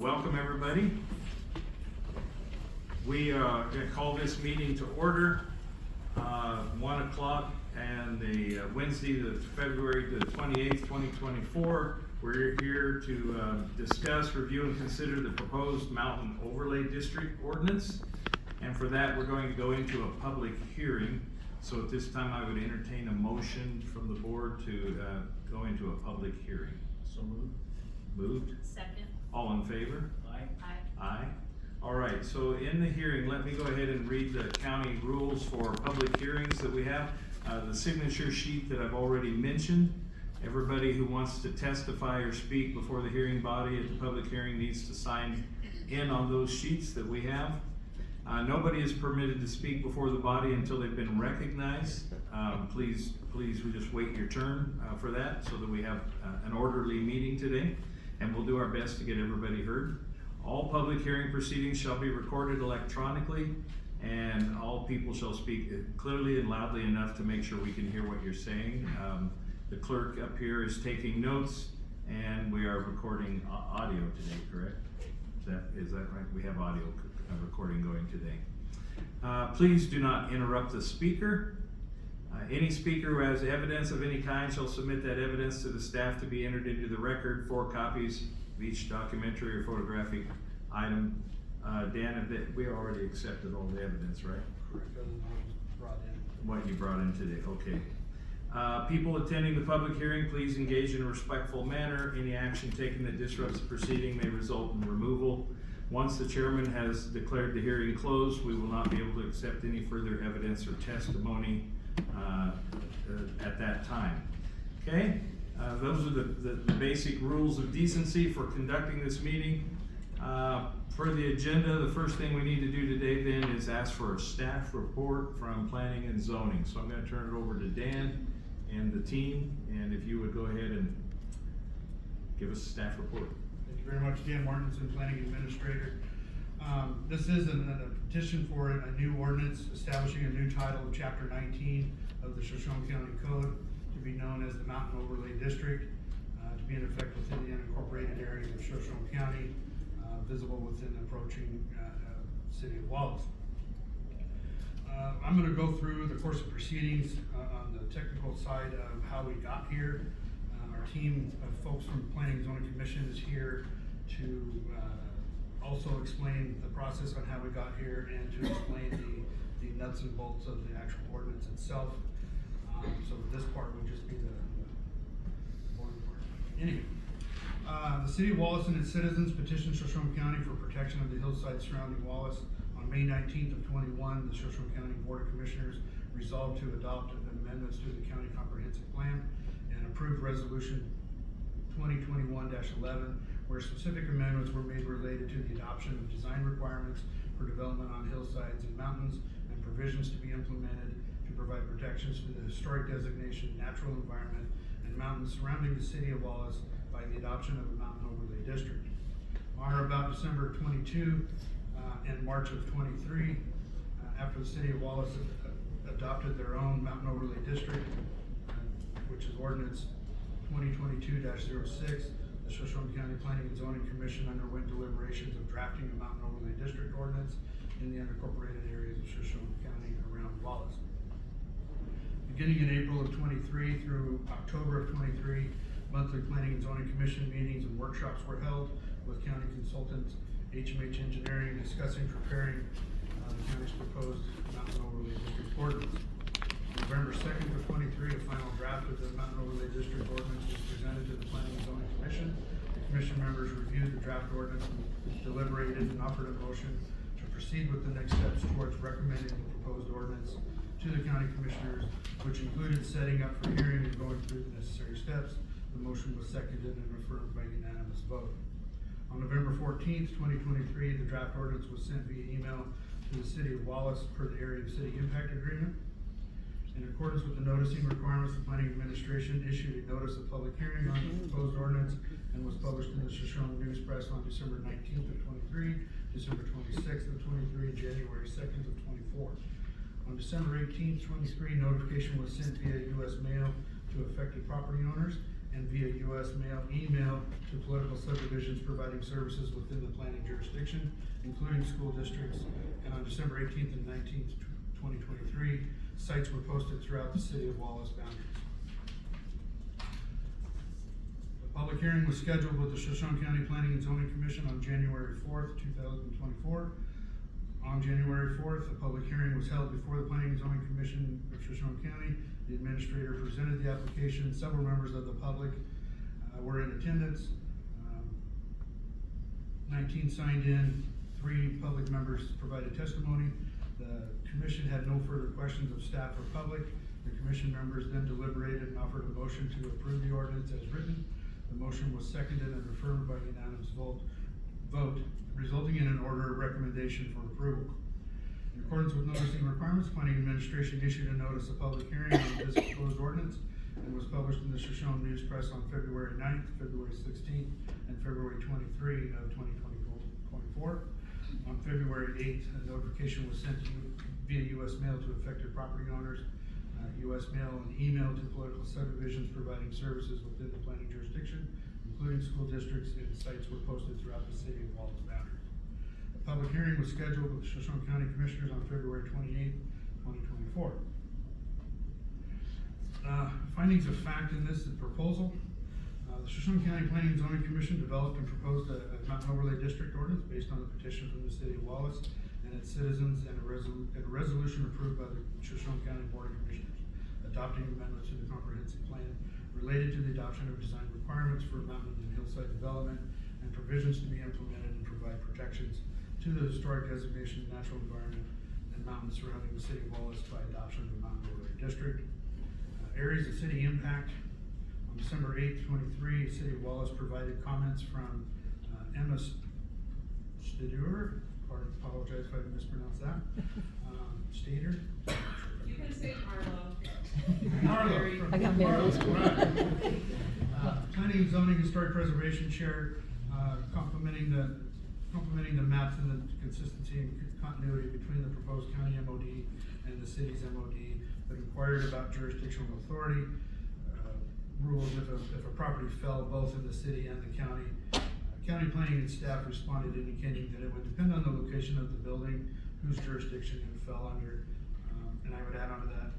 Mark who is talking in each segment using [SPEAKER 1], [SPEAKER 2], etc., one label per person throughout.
[SPEAKER 1] Welcome everybody. We are going to call this meeting to order, 1 o'clock and the Wednesday, the February the 28th, 2024. We're here to discuss, review, and consider the proposed Mountain Overlay District ordinance. And for that, we're going to go into a public hearing. So at this time, I would entertain a motion from the board to go into a public hearing.
[SPEAKER 2] So moved.
[SPEAKER 1] Moved?
[SPEAKER 3] Second.
[SPEAKER 1] All in favor?
[SPEAKER 2] Aye.
[SPEAKER 3] Aye.
[SPEAKER 1] Aye. All right, so in the hearing, let me go ahead and read the county rules for public hearings that we have. The signature sheet that I've already mentioned. Everybody who wants to testify or speak before the hearing body at the public hearing needs to sign in on those sheets that we have. Nobody is permitted to speak before the body until they've been recognized. Please, we just wait your turn for that so that we have an orderly meeting today, and we'll do our best to get everybody heard. All public hearing proceedings shall be recorded electronically, and all people shall speak clearly and loudly enough to make sure we can hear what you're saying. The clerk up here is taking notes, and we are recording audio today, correct? Is that right? We have audio recording going today. Please do not interrupt the speaker. Any speaker who has evidence of any kind shall submit that evidence to the staff to be entered into the record. 4 copies of each documentary or photographic item. Dan, we already accepted all the evidence, right?
[SPEAKER 2] Correct, other than what was brought in.
[SPEAKER 1] What you brought in today, okay. People attending the public hearing, please engage in a respectful manner. Any action taken that disrupts the proceeding may result in removal. Once the chairman has declared the hearing closed, we will not be able to accept any further evidence or testimony at that time. Okay? Those are the basic rules of decency for conducting this meeting. For the agenda, the first thing we need to do today then is ask for a staff report from planning and zoning. So I'm going to turn it over to Dan and the team, and if you would go ahead and give us a staff report.
[SPEAKER 4] Thank you very much, Dan Martinson, Planning Administrator. This is a petition for a new ordinance establishing a new title of Chapter 19 of the Shoshone County Code to be known as the Mountain Overlay District, to be in effect within the unincorporated areas of Shoshone County, visible within the approaching city of Wallace. I'm going to go through the course of proceedings on the technical side of how we got here. Our team of folks from Planning and Zoning Commission is here to also explain the process on how we got here and to explain the nuts and bolts of the actual ordinance itself. So this part would just be the boring part. Anyway, the City of Wallace and its citizens petitioned Shoshone County for protection of the hillside surrounding Wallace. On May 19th of 21, the Shoshone County Board of Commissioners resolved to adopt amendments to the County Comprehensive Plan and approved Resolution 2021-11, where specific amendments were made related to the adoption of design requirements for development on hillsides and mountains and provisions to be implemented to provide protections to the historic designation, natural environment, and mountains surrounding the city of Wallace by the adoption of a mountain overlay district. On or about December 22 and March of 23, after the city of Wallace adopted their own mountain overlay district, which is ordinance 2022-06, the Shoshone County Planning and Zoning Commission underwent deliberations of drafting a mountain overlay district ordinance in the unincorporated areas of Shoshone County around Wallace. Beginning in April of 23 through October of 23, monthly Planning and Zoning Commission meetings and workshops were held with county consultants HMH Engineering discussing preparing the county's proposed mountain overlay district ordinance. November 2nd of 23, a final draft of the mountain overlay district ordinance was presented to the Planning and Zoning Commission. The commission members reviewed the draft ordinance and deliberated and offered a motion to proceed with the next steps towards recommending the proposed ordinance to the county commissioners, which included setting up for hearing and going through the necessary steps. The motion was seconded and affirmed by unanimous vote. On November 14th, 2023, the draft ordinance was sent via email to the city of Wallace per the Area of City Impact Agreement. In accordance with the noticing requirements, the Planning Administration issued a notice of public hearing on the proposed ordinance and was published in the Shoshone News Press on December 19th of 23, December 26th of 23, and January 2nd of 24. On December 18th, 23, notification was sent via U.S. mail to affected property owners, and via US mail, email to political subdivisions providing services within the planning jurisdiction, including school districts. And on December 18th and 19th, 2023, sites were posted throughout the city of Wallace boundaries. The public hearing was scheduled with the Shoshone County Planning and Zoning Commission on January 4th, 2024. On January 4th, a public hearing was held before the Planning and Zoning Commission of Shoshone County. The administrator presented the application. Several members of the public were in attendance. 19 signed in, 3 public members provided testimony. The commission had no further questions of staff or public. The commission members then deliberated and offered a motion to approve the ordinance as written. The motion was seconded and affirmed by unanimous vote, resulting in an order of recommendation for approval. In accordance with noticing requirements, planning administration issued a notice of public hearing on this proposed ordinance and was published in the Shoshone News Press on February 9th, February 16th, and February 23 of 2024. On February 8th, a notification was sent via US mail to affected property owners, US mail and email to political subdivisions providing services within the planning jurisdiction, including school districts, and sites were posted throughout the city of Wallace boundaries. A public hearing was scheduled with the Shoshone County Commissioners on February 28th, 2024. Findings of fact in this proposal. The Shoshone County Planning and Zoning Commission developed and proposed a mountain overlay district ordinance based on the petition from the city of Wallace and its citizens, and a resolution approved by the Shoshone County Board of Commissioners, adopting amendments to the comprehensive plan related to the adoption of design requirements for mountain and hillside development and provisions to be implemented and provide protections to the historic designation of natural environment and mountains surrounding the city of Wallace by adoption of the mountain overlay district. Areas of city impact. On December 8th, 23, City of Wallace provided comments from Emma Stader. Apologize if I mispronounced that. Stader.
[SPEAKER 3] You can say Marlo.
[SPEAKER 4] Marlo.
[SPEAKER 5] I got married.
[SPEAKER 4] Planning and Zoning Historic Preservation Chair, complimenting the maps and the consistency and continuity between the proposed county MOD and the city's MOD, that inquired about jurisdictional authority, rules if a property fell both in the city and the county. County planning and staff responded indicating that it would depend on the location of the building, whose jurisdiction it fell under. And I would add on to that,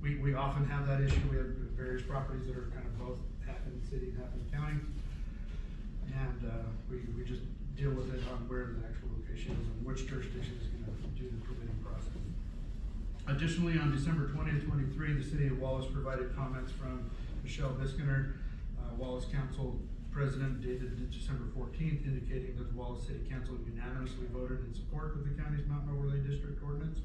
[SPEAKER 4] we often have that issue. We have various properties that are kind of both half in the city and half in the county. And we just deal with it on where the actual location is and which jurisdiction is gonna do the permitting process. Additionally, on December 20th, 23, the city of Wallace provided comments from Michelle Biskiner, Wallace Council President, dated December 14th, indicating that the Wallace City Council unanimously voted in support of the county's mountain overlay district ordinance.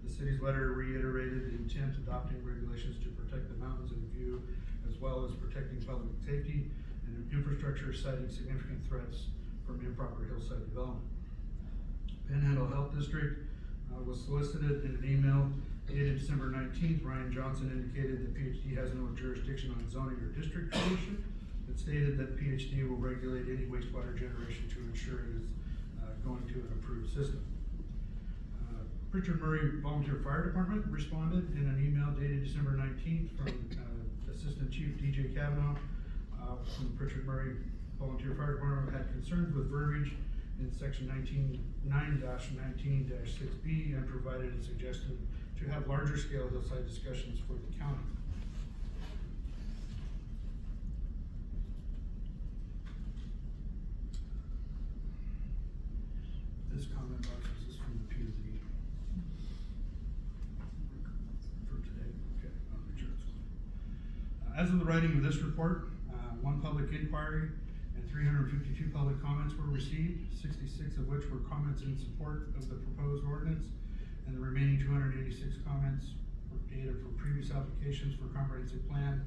[SPEAKER 4] The city's letter reiterated the intent adopting regulations to protect the mountains in view, as well as protecting public safety and infrastructure, citing significant threats from improper hillside development. Panhandle Health District was solicited in an email dated December 19th. Ryan Johnson indicated that PhD has no jurisdiction on zoning or district creation. It stated that PhD will regulate any wastewater generation to ensure it is going to an approved system. Pritchard Murray Volunteer Fire Department responded in an email dated December 19th from Assistant Chief DJ Kavanaugh from the Pritchard Murray Volunteer Fire Department, had concerns with verbiage in section 9-19-6B and provided a suggestion to have larger scale hillside discussions for the county. This comment box is from the P to Z for today. Okay, I'll make sure it's clear. As of the writing of this report, 1 public inquiry and 352 public comments were received, 66 of which were comments in support of the proposed ordinance, and the remaining 286 comments were data from previous applications for comprehensive plan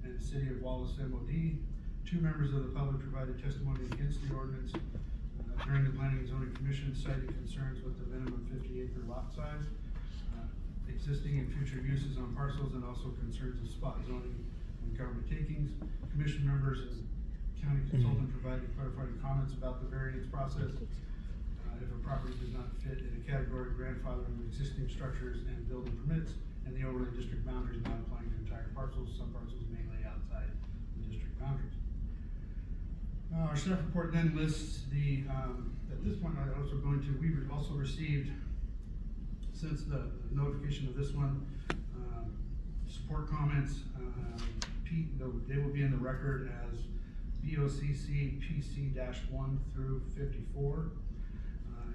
[SPEAKER 4] and the City of Wallace MOD. 2 members of the public provided testimony against the ordinance during the Planning and Zoning Commission, citing concerns with the minimum 50-acre lot size, existing and future uses on parcels, and also concerns of spot zoning and government takings. Commission members and county consultant provided clarifying comments about the variance process. If a property does not fit in a category grandfathering with existing structures and building permits, and the overlay district boundaries not applying to entire parcels, some parcels may lay outside the district boundaries. Our staff report then lists the, at this point, I also going to, we've also received, since the notification of this one, support comments. They will be in the record as BOCC PC-1 through 54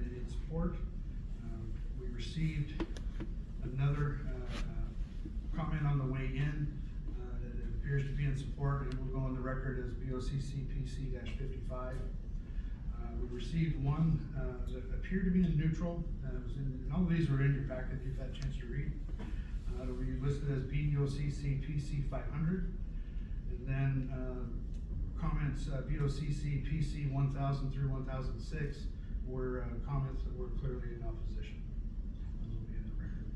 [SPEAKER 4] in support. We received another comment on the way in that it appears to be in support, and it will go on the record as BOCC PC-55. We received one that appeared to be in neutral, and all of these are in your packet if you've had a chance to read. It'll be listed as BOCC PC 500, and then comments BOCC PC 1000 through 1006 were comments that were clearly in opposition. Those will be in the record.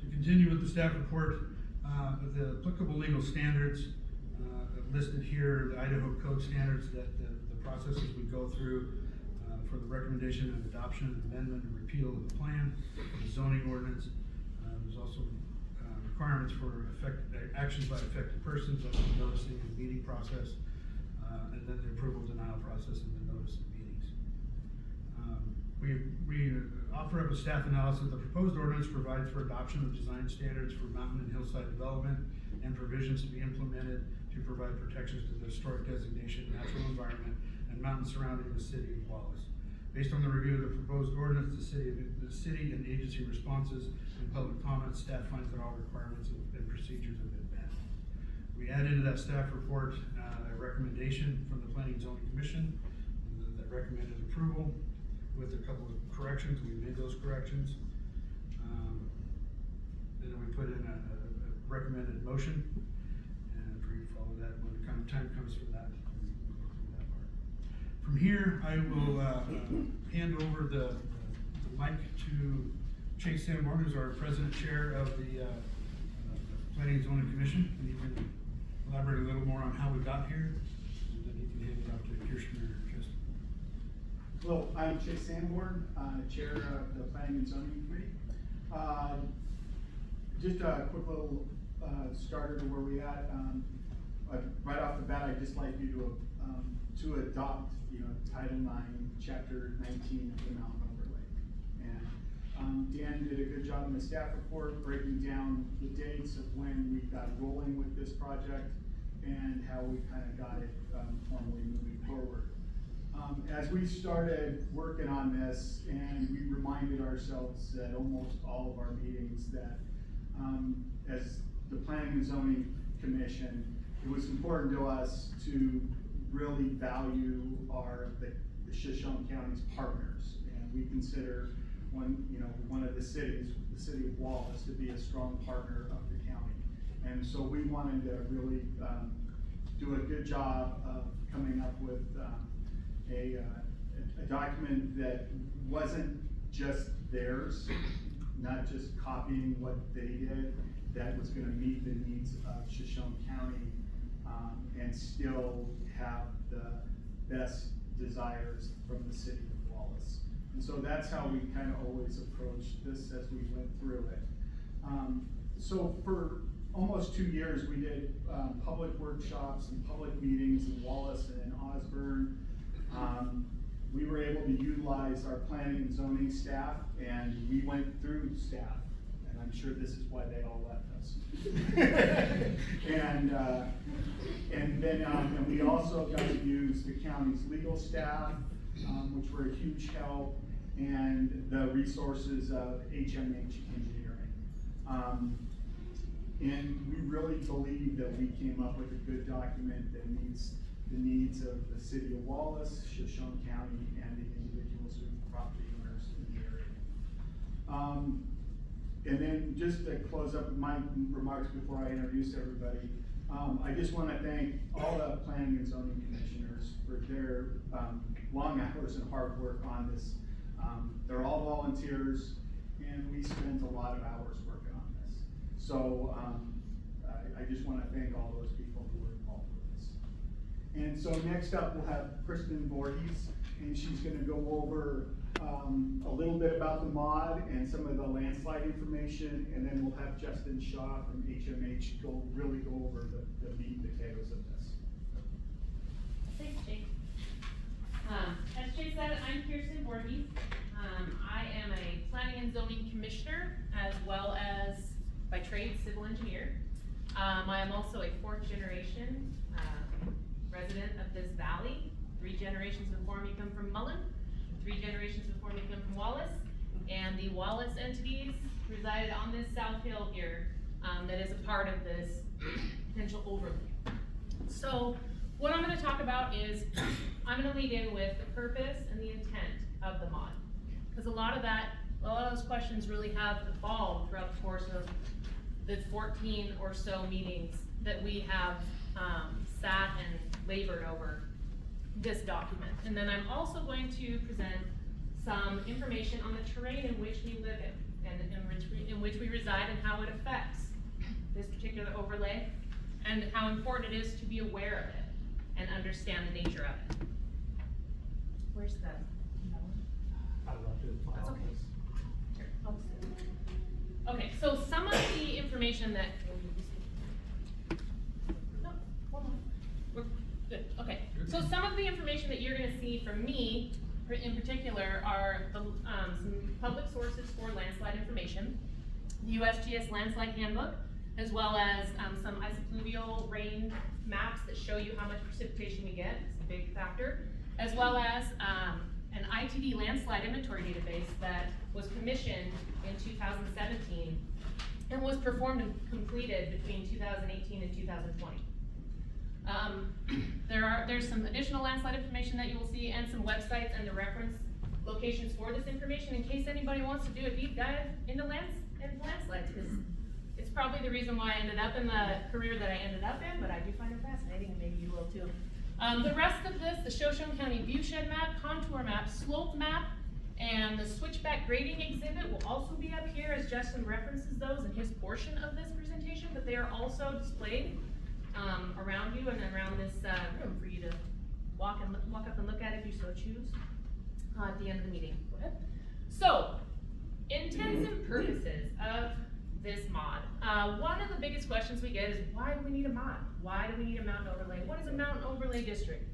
[SPEAKER 4] To continue with the staff report, the applicable legal standards listed here, the Idaho Code standards that the processes we go through for the recommendation and adoption, amendment, and repeal of the plan, the zoning ordinance. There's also requirements for actions by affected persons, like the noticing and meeting process, and then the approval denial process and the notice of meetings. We offer up a staff analysis. The proposed ordinance provides for adoption of design standards for mountain and hillside development and provisions to be implemented to provide protections to the historic designation, natural environment, and mountains surrounding the city of Wallace. Based on the review of the proposed ordinance, the city and agency responses and public comments, staff finds that all requirements and procedures have been met. We add into that staff report a recommendation from the Planning and Zoning Commission that recommended approval with a couple of corrections. We made those corrections. And then we put in a recommended motion, and for you to follow that when the time comes for that. From here, I will hand over the mic to Chase Sanborn, who's our president chair of the Planning and Zoning Commission, and he can elaborate a little more on how we got here, and then he can hand it off to Kirshner or Justin.
[SPEAKER 5] Hello, I'm Chase Sanborn, chair of the Planning and Zoning Committee. Just a quick little starter to where we at. Right off the bat, I'd just like you to adopt, Title 9, Chapter 19 of the Mountain Overlay. And Dan did a good job in the staff report breaking down the dates of when we got rolling with this project and how we kind of got it formally moving forward. As we started working on this, and we reminded ourselves at almost all of our meetings that as the Planning and Zoning Commission, it was important to us to really value the Shoshone County's partners, and we consider one of the cities, the city of Wallace, to be a strong partner of the county. And so we wanted to really do a good job of coming up with a document that wasn't just theirs, not just copying what they did, that was gonna meet the needs of Shoshone County and still have the best desires from the city of Wallace. And so that's how we kind of always approached this as we went through it. So for almost 2 years, we did public workshops and public meetings in Wallace and in Osborne. We were able to utilize our planning and zoning staff, and we went through staff, and I'm sure this is why they all left us. And then we also got to use the county's legal staff, which were a huge help, and the resources of HMH Engineering. And we really believe that we came up with a good document that meets the needs of the city of Wallace, Shoshone County, and the individuals who are property owners in the area. And then just to close up my remarks before I introduce everybody, I just want to thank all the planning and zoning commissioners for their long hours and hard work on this. They're all volunteers, and we spent a lot of hours working on this. So I just want to thank all those people who were involved with this. And so next up, we'll have Kristen Voorhees, and she's going to go over a little bit about the mod and some of the landslide information, and then we'll have Justin Shaw from HMH really go over the meat and potatoes of this.
[SPEAKER 6] Thanks, Jake. As Jake said, I'm Kirsten Voorhees. I am a planning and zoning commissioner as well as by trade civil engineer. I am also a 4th generation resident of this valley. 3 generations before me come from Mullen, 3 generations before me come from Wallace, and the Wallace entities resided on this South Hill here that is a part of this potential overlay. So what I'm going to talk about is, I'm going to lead in with the purpose and the intent of the mod. Because a lot of those questions really have evolved throughout the course of the 14 or so meetings that we have sat and labored over this document. And then I'm also going to present some information on the terrain in which we live in, and in which we reside, and how it affects this particular overlay, and how important it is to be aware of it and understand the nature of it. Where's the?
[SPEAKER 2] I left it in my
[SPEAKER 6] That's okay.
[SPEAKER 2] office.
[SPEAKER 6] Here, I'll just do it. Okay, so some of the information that. No, hold on. We're good. Okay. So some of the information that you're going to see from me, in particular, are some public sources for landslide information, the USGS landslide handbook, as well as some isopluvial rain maps that show you how much precipitation we get. It's a big factor, as well as an ITD landslide inventory database that was commissioned in 2017 and was performed and completed between 2018 and 2020. There's some additional landslide information that you will see, and some websites and the reference locations for this information in case anybody wants to do a deep dive into landslides, because it's probably the reason why I ended up in the career that I ended up in, but I do find it fascinating, and maybe you will too. The rest of this, the Shoshone County viewshed map, contour map, slope map, and the switchback grading exhibit will also be up here as Justin references those in his portion of this presentation, but they are also displayed around you and around this room for you to walk up and look at if you so choose at the end of the meeting. Go ahead. So, intents and purposes of this mod. One of the biggest questions we get is, why do we need a mod? Why do we need a mountain overlay? What is a mountain overlay district?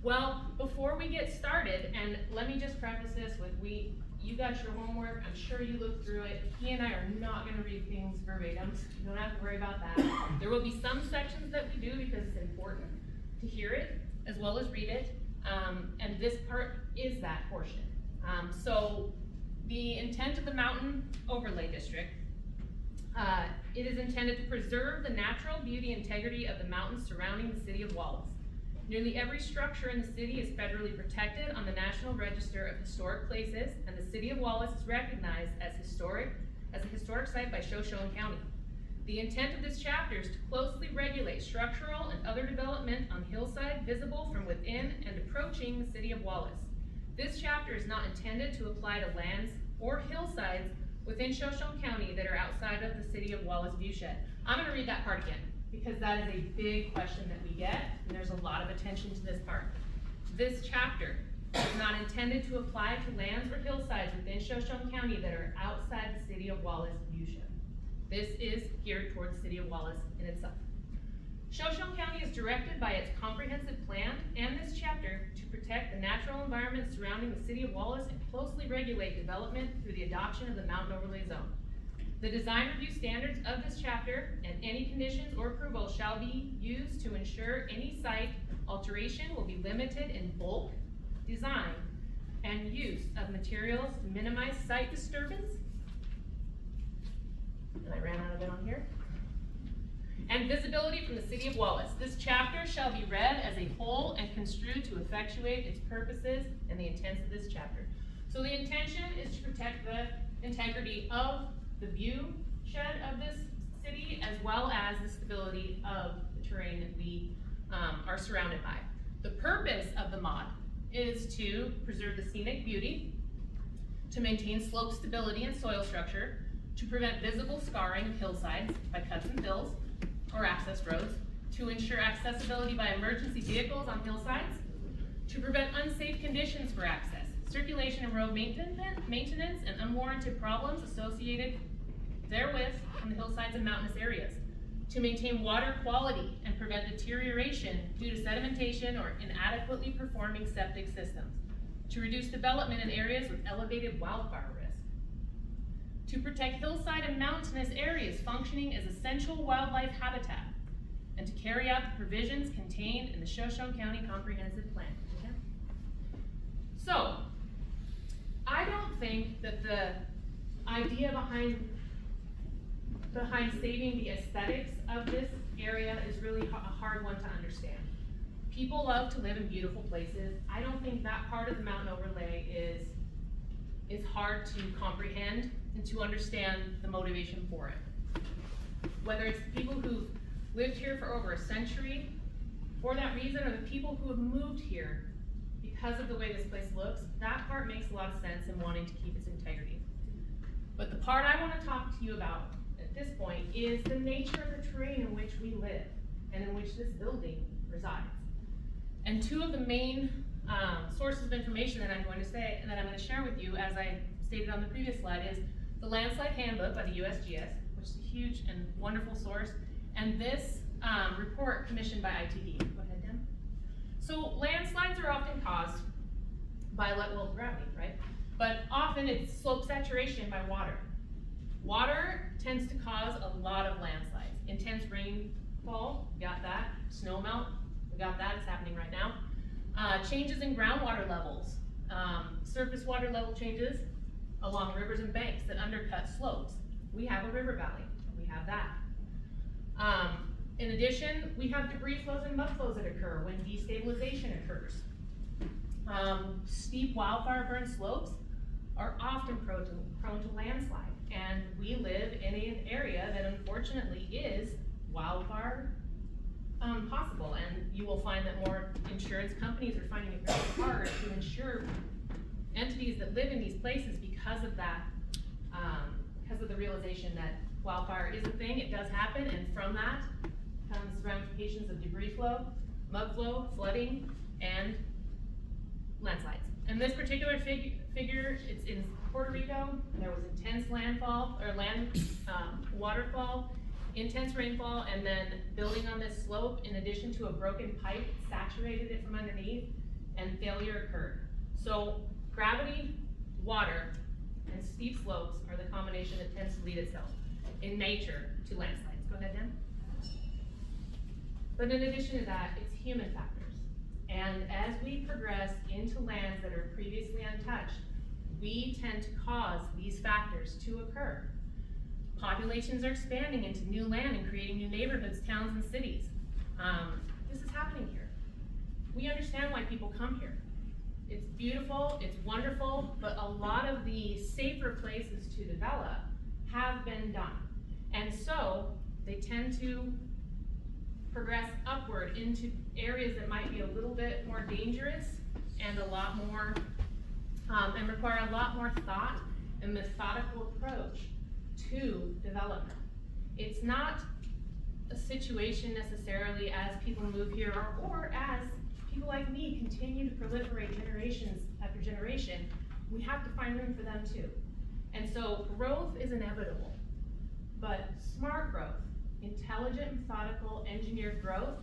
[SPEAKER 6] Well, before we get started, and let me just preface this with, you got your homework, I'm sure you looked through it. He and I are not gonna read things verbatim. You don't have to worry about that. There will be some sections that we do because it's important to hear it as well as read it. And this part is that portion. So the intent of the mountain overlay district, it is intended to preserve the natural beauty and integrity of the mountains surrounding the city of Wallace. Nearly every structure in the city is federally protected on the National Register of Historic Places, and the city of Wallace is recognized as a historic site by Shoshone County. The intent of this chapter is to closely regulate structural and other development on hillside visible from within and approaching the city of Wallace. This chapter is not intended to apply to lands or hillsides within Shoshone County that are outside of the city of Wallace viewshed. I'm gonna read that part again, because that is a big question that we get, and there's a lot of attention to this part. This chapter is not intended to apply to lands or hillsides within Shoshone County that are outside the city of Wallace viewshed. This is geared towards the city of Wallace in itself. Shoshone County is directed by its comprehensive plan and this chapter to protect the natural environment surrounding the city of Wallace and closely regulate development through the adoption of the mountain overlay zone. The design review standards of this chapter and any conditions or approvals shall be used to ensure any site alteration will be limited in bulk, design, and use of materials to minimize site disturbance. And I ran out of it on here. And visibility from the city of Wallace. This chapter shall be read as a whole and construed to effectuate its purposes and the intents of this chapter. So the intention is to protect the integrity of the view shed of this city, as well as the stability of the terrain that we are surrounded by. The purpose of the mod is to preserve the scenic beauty, to maintain slope stability and soil structure, to prevent visible scarring of hillsides by cuts and fills or access roads, to ensure accessibility by emergency vehicles on hillsides, to prevent unsafe conditions for access, circulation and road maintenance and unwarranted problems associated therewith on the hillsides and mountainous areas, to maintain water quality and prevent deterioration due to sedimentation or inadequately performing septic systems, to reduce development in areas with elevated wildfire risk, to protect hillside and mountainous areas functioning as essential wildlife habitat, and to carry out the provisions contained in the Shoshone County Comprehensive Plan. So, I don't think that the idea behind saving the aesthetics of this area is really a hard one to understand. People love to live in beautiful places. I don't think that part of the mountain overlay is hard to comprehend and to understand the motivation for it. Whether it's the people who've lived here for over a century for that reason, or the people who have moved here because of the way this place looks, that part makes a lot of sense in wanting to keep its integrity. But the part I want to talk to you about at this point is the nature of the terrain in which we live and in which this building resides. And two of the main sources of information that I'm going to say and that I'm going to share with you, as I stated on the previous slide, is the Landslide Handbook by the USGS, which is a huge and wonderful source, and this report commissioned by ITD. Go ahead, Dan. So landslides are often caused by gravity, right? But often it's slope saturation by water. Water tends to cause a lot of landslides. Intense rainfall, we got that. Snow melt, we got that, it's happening right now. Changes in groundwater levels, surface water level changes along rivers and banks that undercut slopes. We have a river valley, we have that. In addition, we have debris flows and mud flows that occur when destabilization occurs. Steep wildfire burn slopes are often prone to landslide, and we live in an area that unfortunately is wildfire possible, and you will find that more insurance companies are finding it very hard to insure entities that live in these places because of that, because of the realization that wildfire is a thing, it does happen, and from that comes ramifications of debris flow, mud flow, flooding, and landslides. And this particular figure, it's in Puerto Rico. There was intense waterfall, intense rainfall, and then building on this slope, in addition to a broken pipe, saturated it from underneath, and failure occurred. So gravity, water, and steep slopes are the combination that tends to lead itself in nature to landslides. Go ahead, Dan. But in addition to that, it's human factors. And as we progress into lands that are previously untouched, we tend to cause these factors to occur. Populations are expanding into new land and creating new neighborhoods, towns, and cities. This is happening here. We understand why people come here. It's beautiful, it's wonderful, but a lot of the safer places to develop have been done. And so they tend to progress upward into areas that might be a little bit more dangerous and a lot more, and require a lot more thought and methodical approach to development. It's not a situation necessarily as people move here or as people like me continue to proliferate generations after generation, we have to find room for them too. And so growth is inevitable, but smart growth, intelligent, methodical, engineered growth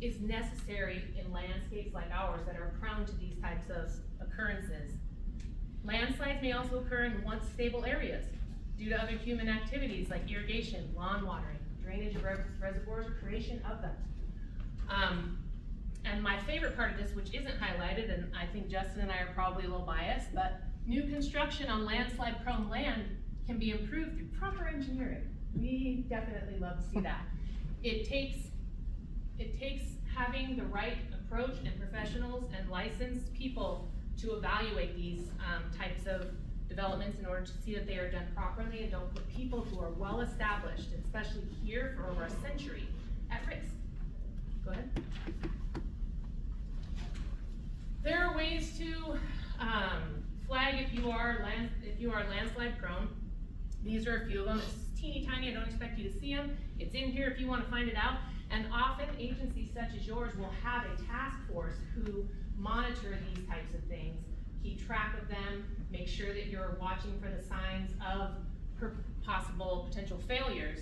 [SPEAKER 6] is necessary in landscapes like ours that are prone to these types of occurrences. Landslides may also occur in once stable areas due to other human activities like irrigation, lawn watering, drainage of reservoirs, or creation of them. And my favorite part of this, which isn't highlighted, and I think Justin and I are probably a little biased, but new construction on landslide-prone land can be improved through proper engineering. We definitely love to see that. It takes having the right approach and professionals and licensed people to evaluate these types of developments in order to see that they are done properly and don't put people who are well established, especially here for over a century, at risk. Go ahead. There are ways to flag if you are landslide prone. These are a few of them. It's teeny tiny, I don't expect you to see them. It's in here if you want to find it out. And often agencies such as yours will have a task force who monitor these types of things keep track of them, make sure that you're watching for the signs of possible potential failures.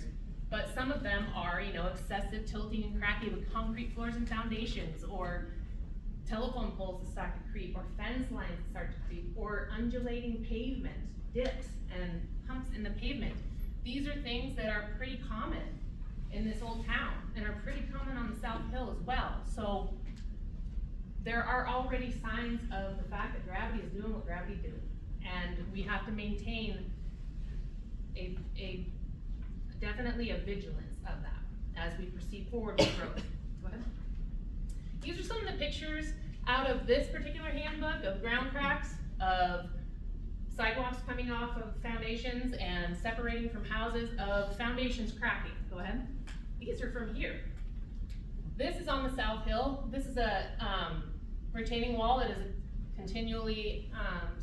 [SPEAKER 6] But some of them are, you know, excessive tilting and cracking with concrete floors and foundations, or telephone poles that start to creep, or fence lines that start to creep, or undulating pavement, dips and humps in the pavement. These are things that are pretty common in this old town and are pretty common on the South Hill as well. So there are already signs of the fact that gravity is doing what gravity do. And we have to maintain definitely a vigilance of that as we proceed forward with growth. Go ahead. These are some of the pictures out of this particular handbook of ground cracks, of sidewalks coming off of foundations and separating from houses, of foundations cracking. Go ahead. These are from here. This is on the South Hill. This is a retaining wall that is continually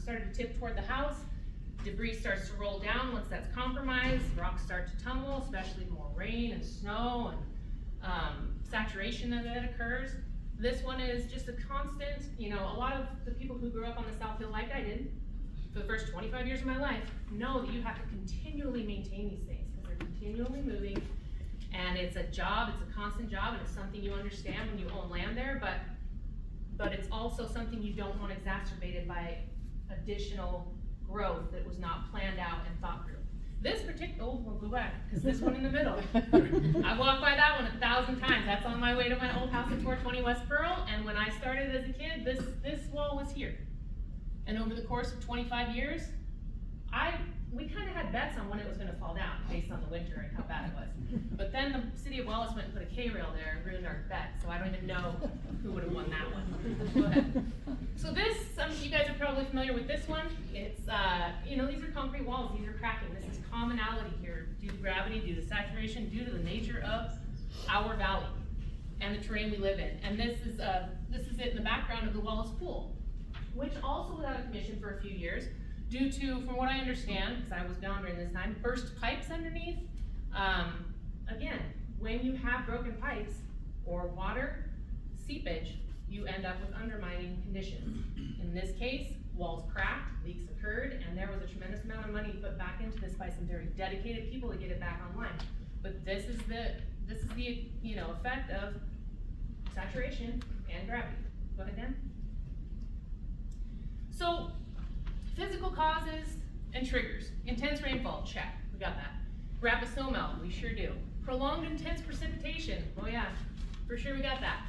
[SPEAKER 6] started to tip toward the house. Debris starts to roll down once that's compromised. Rocks start to tumble, especially more rain and snow and saturation of it occurs. This one is just a constant, you know, a lot of the people who grew up on the South Hill like I did for the first 25 years of my life know that you have to continually maintain these things because they're continually moving, and it's a job, it's a constant job, and it's something you understand when you own land there, but it's also something you don't want exacerbated by additional growth that was not planned out and thought through. This particular, oh, we'll go back, because this one in the middle. I walked by that one 1,000 times. That's on my way to my old house at 420 West Pearl, and when I started as a kid, this wall was here. And over the course of 25 years, we kind of had bets on when it was going to fall down based on the winter and how bad it was. But then the city of Wallace went and put a K-rail there and ruined our bet, so I don't even know who would have won that one. Go ahead. So this, some of you guys are probably familiar with this one. It's, you know, these are concrete walls, these are cracking. This is commonality here due to gravity, due to saturation, due to the nature of our valley and the terrain we live in. And this is it in the background of the Wallace Pool, which also was out of commission for a few years due to, from what I understand, because I was gone during this time, burst pipes underneath. Again, when you have broken pipes or water seepage, you end up with undermining conditions. In this case, walls cracked, leaks occurred, and there was a tremendous amount of money put back into this by some very dedicated people to get it back online. But this is the you know, effect of saturation and gravity. Go ahead, Dan. So, physical causes and triggers. Intense rainfall, check, we got that. Rapid snowmelt, we sure do. Prolonged intense precipitation, oh yeah, for sure we got that.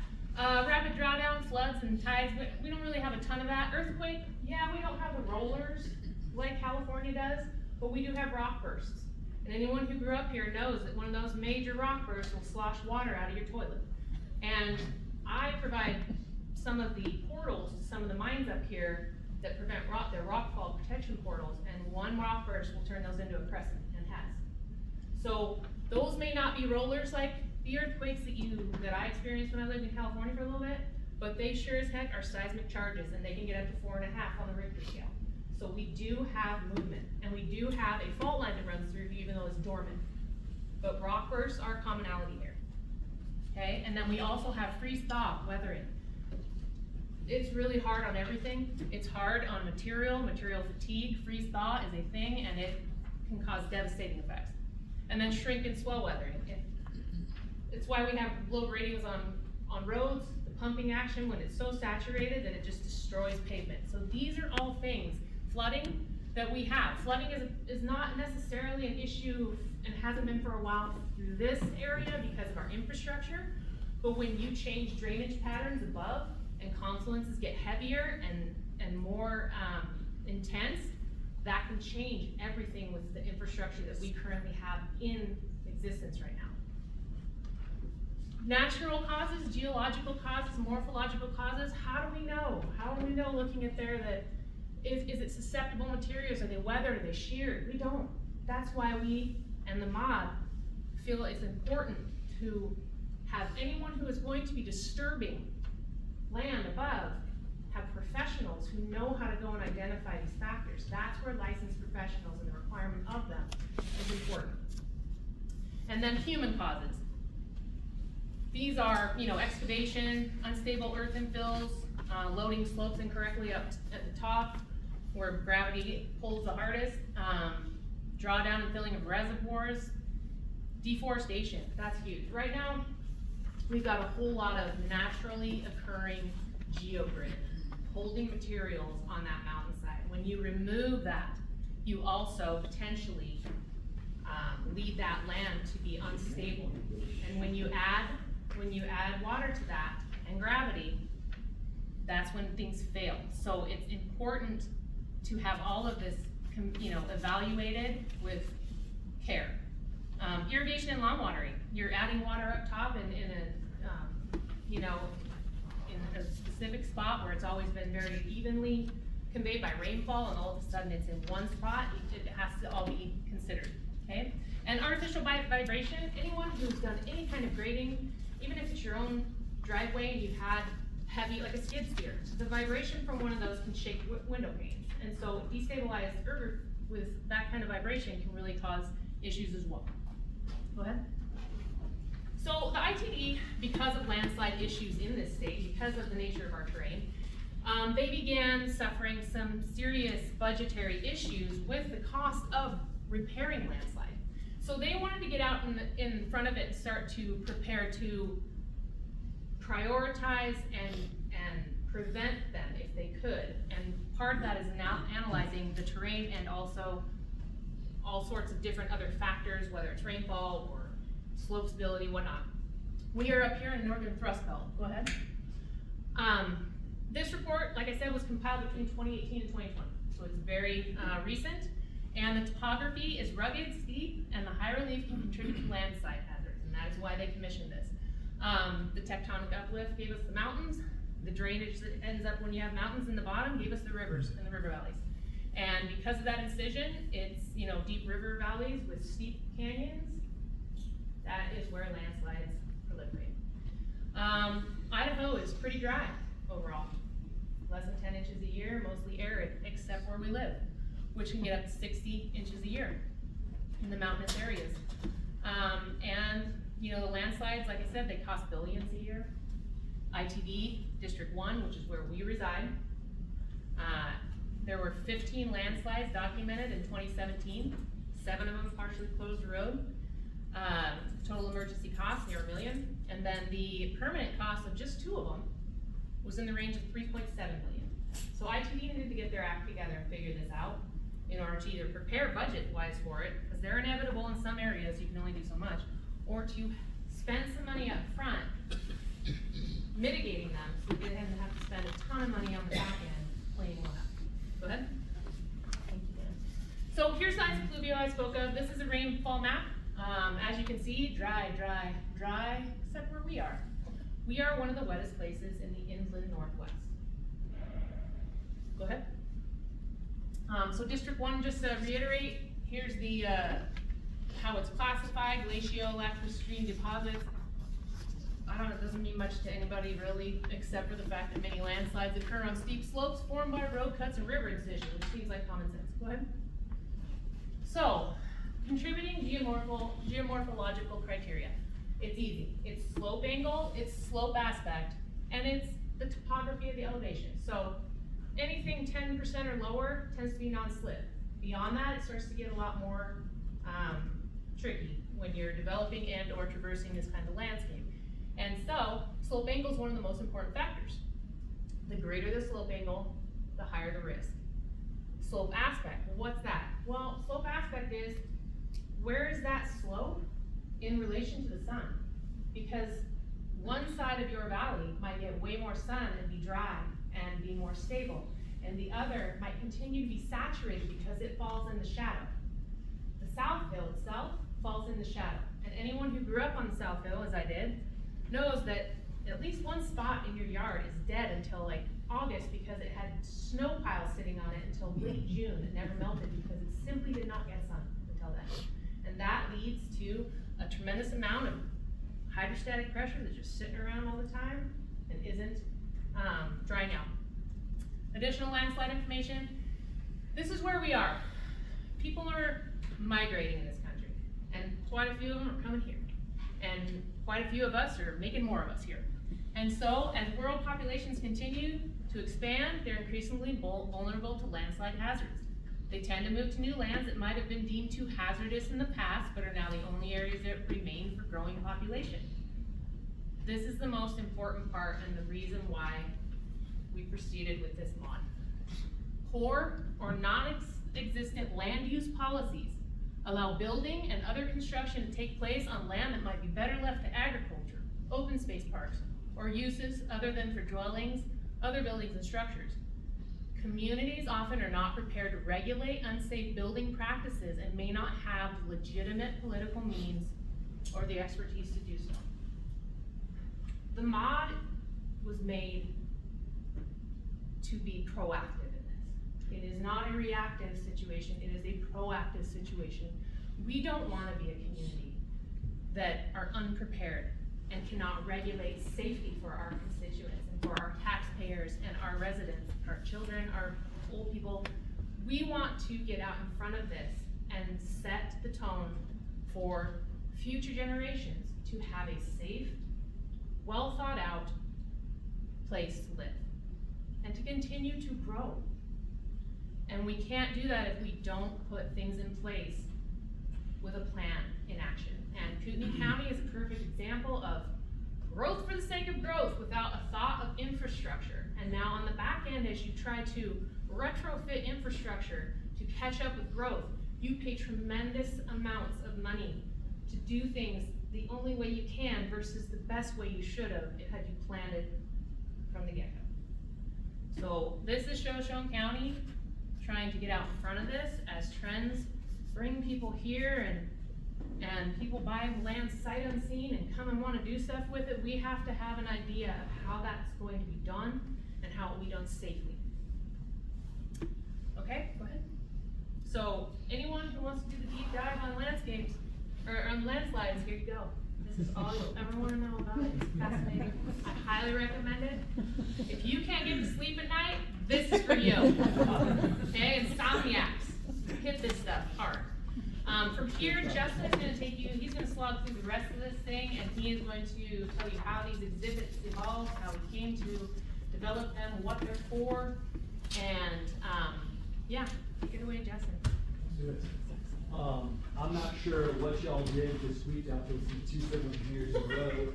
[SPEAKER 6] Rapid drawdown, floods and tides, we don't really have a ton of that. Earthquake, yeah, we don't have the rollers like California does, but we do have rock bursts. And anyone who grew up here knows that one of those major rock bursts will slosh water out of your toilet. And I provide some of the portals to some of the mines up here that prevent rock, they're rockfall protection portals, and one rock burst will turn those into a crescent, and has. So those may not be rollers like the earthquakes that I experienced when I lived in California for a little bit, but they sure as heck are seismic charges, and they can get up to 4.5 on the Richter scale. So we do have movement, and we do have a fault line that runs through, even though it's dormant. But rock bursts are a commonality here. Okay, and then we also have freeze-thaw weathering. It's really hard on everything. It's hard on material fatigue. Freeze-thaw is a thing, and it can cause devastating effects. And then shrink and swell weathering. It's why we have low ratings on roads, the pumping action when it's so saturated that it just destroys pavement. So these are all things. Flooding that we have. Flooding is not necessarily an issue and hasn't been for a while through this area because of our infrastructure, but when you change drainage patterns above and confluences get heavier and more intense, that can change everything with the infrastructure that we currently have in existence right now. Natural causes, geological causes, morphological causes, how do we know? How do we know looking at there that is it susceptible materials? Are they weathered? Are they sheared? We don't. That's why we and the mod feel it's important to have anyone who is going to be disturbing land above have professionals who know how to go and identify these factors. That's where licensed professionals and the requirement of them is important. And then human causes. These are, you know, excavation, unstable earth infills, loading slopes incorrectly up at the top, where gravity pulls the hardest, drawdown and filling of reservoirs, deforestation, that's huge. Right now, we've got a whole lot of naturally occurring geogrid, holding materials on that mountainside. When you remove that, you also potentially lead that land to be unstable. And when you add water to that and gravity, that's when things fail. So it's important to have all of this, evaluated with care. Irrigation and lawn watering. You're adding water up top in a specific spot where it's always been very evenly conveyed by rainfall, and all of a sudden it's in one spot. It has to all be considered, okay? And artificial vibration, anyone who's done any kind of grading, even if it's your own driveway and you've had heavy, like a skid steer, the vibration from one of those can shake window panes. And so destabilized earth with that kind of vibration can really cause issues as well. Go ahead. So the ITD, because of landslide issues in this state, because of the nature of our terrain, they began suffering some serious budgetary issues with the cost of repairing landslide. So they wanted to get out in front of it and start to prepare to prioritize and prevent them if they could. And part of that is now analyzing the terrain and also all sorts of different other factors, whether it's rainfall or slope stability, whatnot. We are up here in northern thrust belt. Go ahead. This report, like I said, was compiled between 2018 and 2020, so it's very recent. And the topography is rugged, steep, and the high relief can contribute to landslide hazards, and that is why they commissioned this. The tectonic uplift gave us the mountains. The drainage that ends up when you have mountains in the bottom gave us the rivers and the river valleys. And because of that incision, it's deep river valleys with steep canyons. That is where landslides proliferate. Idaho is pretty dry overall. Less than 10 inches a year, mostly arid, except where we live, which can get up to 60 inches a year in the mountainous areas. And the landslides, like I said, they cost billions a year. ITD, District 1, which is where we reside, there were 15 landslides documented in 2017. 7 of them partially closed the road. Total emergency cost near $1 million. And then the permanent cost of just 2 of them was in the range of $3.7 million. So ITD needed to get their act together and figure this out in order to either prepare budget-wise for it, because they're inevitable in some areas, you can only do so much, or to spend some money up front mitigating them so they didn't have to spend a ton of money on the back end cleaning one up. Go ahead. Thank you, Dan. So here's the ice fluvio I spoke of. This is a rainfall map. As you can see, dry, dry, dry, except where we are. We are one of the wettest places in the inland Northwest. Go ahead. So District 1, just to reiterate, here's the how it's classified: glaciolactostream deposits. I don't know, it doesn't mean much to anybody really, except for the fact that many landslides occur on steep slopes formed by road cuts and river incisions, which seems like common sense. Go ahead. So, contributing geomorphological criteria. It's easy. It's slope angle, it's slope aspect, and it's the topography of the elevation. So, anything 10% or lower tends to be non-slip. Beyond that, it starts to get a lot more tricky when you're developing and or traversing this kind of landscape. And so, slope angle is one of the most important factors. The greater the slope angle, the higher the risk. Slope aspect, what's that? Well, slope aspect is, where is that slope in relation to the sun? Because one side of your valley might get way more sun and be dry and be more stable, and the other might continue to be saturated because it falls in the shadow. The South Hill itself falls in the shadow, and anyone who grew up on the South Hill, as I did, knows that at least one spot in your yard is dead until like August because it had snow piles sitting on it until late June. It never melted because it simply did not get sun until then. And that leads to a tremendous amount of hydrostatic pressure that's just sitting around all the time and isn't drying out. Additional landslide information. This is where we are. People are migrating in this country, and quite a few of them are coming here. And quite a few of us are making more of us here. And so, as world populations continue, To expand, they're increasingly vulnerable to landslide hazards. They tend to move to new lands that might have been deemed too hazardous in the past, but are now the only areas that remain for growing population. This is the most important part and the reason why we proceeded with this mod. Poor or non-existent land use policies allow building and other construction to take place on land that might be better left to agriculture, open space parks, or uses other than for dwellings, other buildings and structures. Communities often are not prepared to regulate unsafe building practices and may not have legitimate political means or the expertise to do so. The mod was made to be proactive in this. It is not a reactive situation, it is a proactive situation. We don't want to be a community that are unprepared and cannot regulate safety for our constituents and for our taxpayers and our residents, our children, our old people. We want to get out in front of this and set the tone for future generations to have a safe, well thought out place to live and to continue to grow. And we can't do that if we don't put things in place with a plan in action. And Kootenai County is a perfect example of growth for the sake of growth without a thought of infrastructure. And now on the back end, as you try to retrofit infrastructure to catch up with growth, you pay tremendous amounts of money to do things the only way you can versus the best way you should have had you planned it from the get-go. So this is Shoshone County trying to get out in front of this as trends bring people here and people buy land sight unseen and come and want to do stuff with it. We have to have an idea of how that's going to be done and how it will be done safely. Okay, go ahead. So anyone who wants to do the deep dive on landscapes or on landslides, here you go. This is all you'll ever want to know about it. It's fascinating. I highly recommend it. If you can't get to sleep at night, this is for you. Okay, insomniacs, hit this stuff hard. From here, Justin's going to take you, he's going to slog through the rest of this thing, and he is going to tell you how these exhibits evolved, how we came to develop them, what they're for, and yeah, take it away, Justin.
[SPEAKER 2] Do it. I'm not sure what y'all did this week after two civil engineers in a row.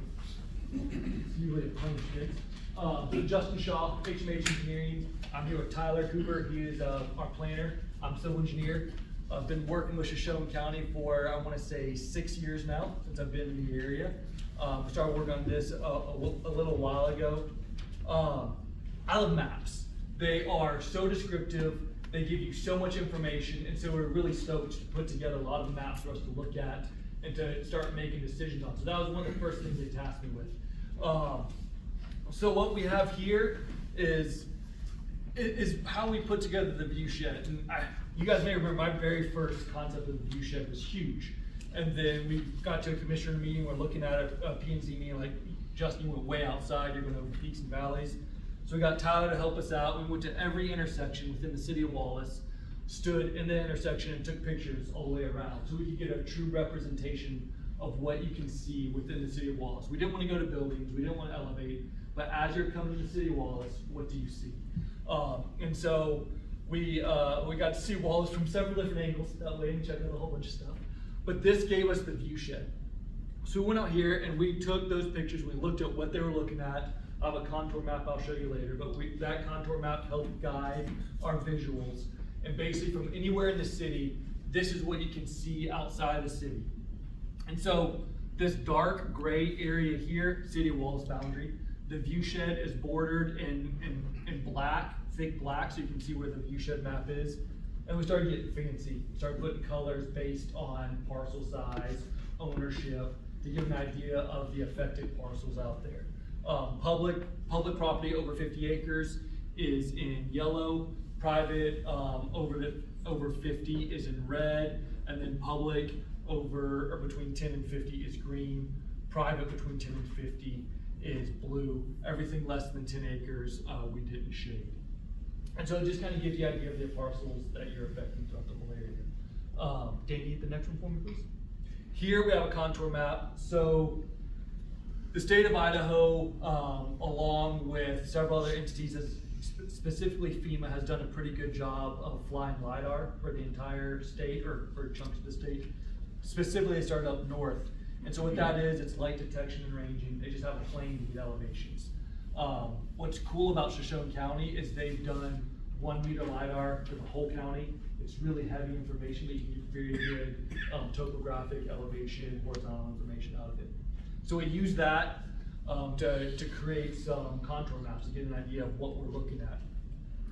[SPEAKER 2] It's usually a punishment. Justin Shaw, HMH Engineering. I'm here with Tyler Cooper. He is our planner. I'm civil engineer. I've been working with Shoshone County for, I want to say, 6 years now, since I've been in the area. We started working on this a little while ago. I love maps. They are so descriptive. They give you so much information, and so we're really stoked to put together a lot of maps for us to look at and to start making decisions on. So that was one of the first things they tasked me with. So what we have here is how we put together the view shed. And you guys may remember my very first concept of the view shed was huge. And then we got to a commissioner meeting, we're looking at a P&Z meeting, like, Justin, you went way outside, you're going over peaks and valleys. So we got Tyler to help us out. We went to every intersection within the city of Wallace, stood in the intersection and took pictures all the way around so we could get a true representation of what you can see within the city of Wallace. We didn't want to go to buildings, we didn't want to elevate, but as you're coming to the city of Wallace, what do you see? And so we got to see Wallace from several different angles that way and check out a whole bunch of stuff. But this gave us the view shed. So we went out here and we took those pictures, we looked at what they were looking at. I have a contour map I'll show you later, but that contour map helped guide our visuals. And basically from anywhere in the city, this is what you can see outside of the city. And so this dark gray area here, city of Wallace boundary, the view shed is bordered in black, thick black, so you can see where the view shed map is. And we started getting fancy. We started putting colors based on parcel size, ownership, to give an idea of the affected parcels out there. Public property over 50 acres is in yellow, private over 50 is in red, and then public over or between 10 and 50 is green, private between 10 and 50 is blue. Everything less than 10 acres we didn't shade. And so it just kind of gives you an idea of the parcels that you're affecting throughout the whole area. Danny, the next one for me, please. Here we have a contour map. So the state of Idaho, along with several other entities, has specifically FEMA has done a pretty good job of flying LiDAR for the entire state or for chunks of the state. Specifically, they started up north. And so what that is, it's light detection and ranging. They just have a plane to get elevations. What's cool about Shoshone County is they've done 1 meter LiDAR for the whole county. It's really heavy information, but you can get very good topographic, elevation, horizontal information out of it. So we use that to create some contour maps to get an idea of what we're looking at.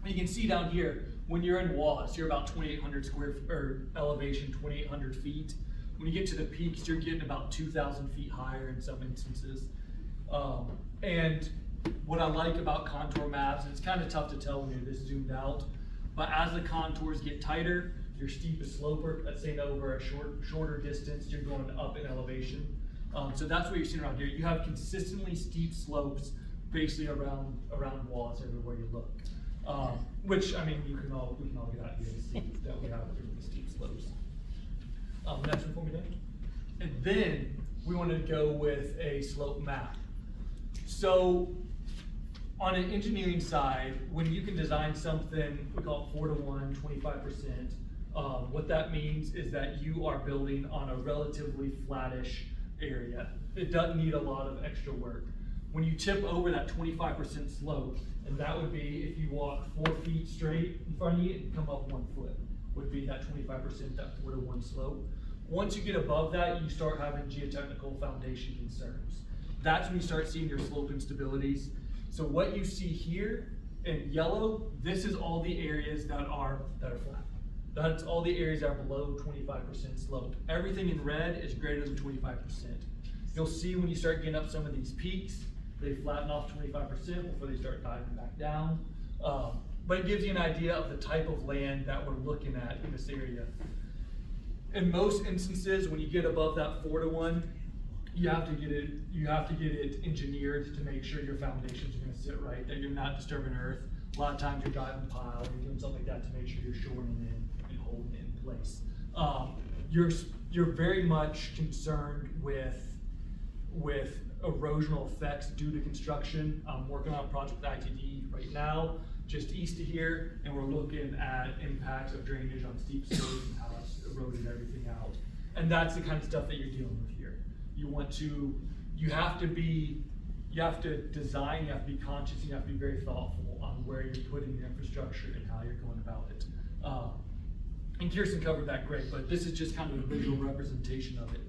[SPEAKER 2] You can see down here, when you're in Wallace, you're about 2,800 elevation, 2,800 feet. When you get to the peaks, you're getting about 2,000 feet higher in some instances. And what I like about contour maps, it's kind of tough to tell when you're this zoomed out, but as the contours get tighter, your steepest slope, let's say over a shorter distance, you're going up in elevation. So that's what you're seeing around here. You have consistently steep slopes basically around Wallace everywhere you look. Which, I mean, we can all get out here and see that we have really steep slopes. Next one for me, Dan. And then we want to go with a slope map. So on an engineering side, when you can design something, we call it 4-to-1, 25%. What that means is that you are building on a relatively flattish area. It doesn't need a lot of extra work. When you tip over that 25% slope, and that would be if you walk 4 feet straight in front of you and come up 1 foot, would be that 25%, that 4-to-1 slope. Once you get above that, you start having geotechnical foundation concerns. That's when you start seeing your slope instabilities. So what you see here in yellow, this is all the areas that are flat. That's all the areas that are below 25% slope. Everything in red is greater than 25%. You'll see when you start getting up some of these peaks, they flatten off 25% before they start diving back down. But it gives you an idea of the type of land that we're looking at in this area. In most instances, when you get above that 4-to-1, you have to get it engineered to make sure your foundations are going to sit right, that you're not disturbing earth. A lot of times you're driving pile, you're doing something like that to make sure you're shoring in and holding it in place. You're very much concerned with erosional effects due to construction. I'm working on a project with ITD right now, just east of here, and we're looking at impacts of drainage on steep slopes and how it's eroded everything out. And that's the kind of stuff that you're dealing with here. You have to design, you have to be conscious, you have to be very thoughtful on where you're putting your infrastructure and how you're going about it. And Kirsten covered that great, but this is just kind of a visual representation of it.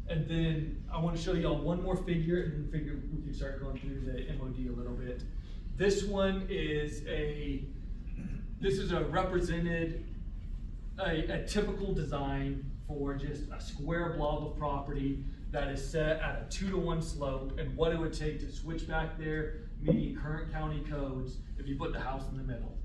[SPEAKER 2] And then I want to show y'all one more figure, and then we can start going through the MOD a little bit. This one is a typical design for just a square blob of property that is set at a 2-to-1 slope, and what it would take to switch back there, meeting current county codes, if you put the house in the middle.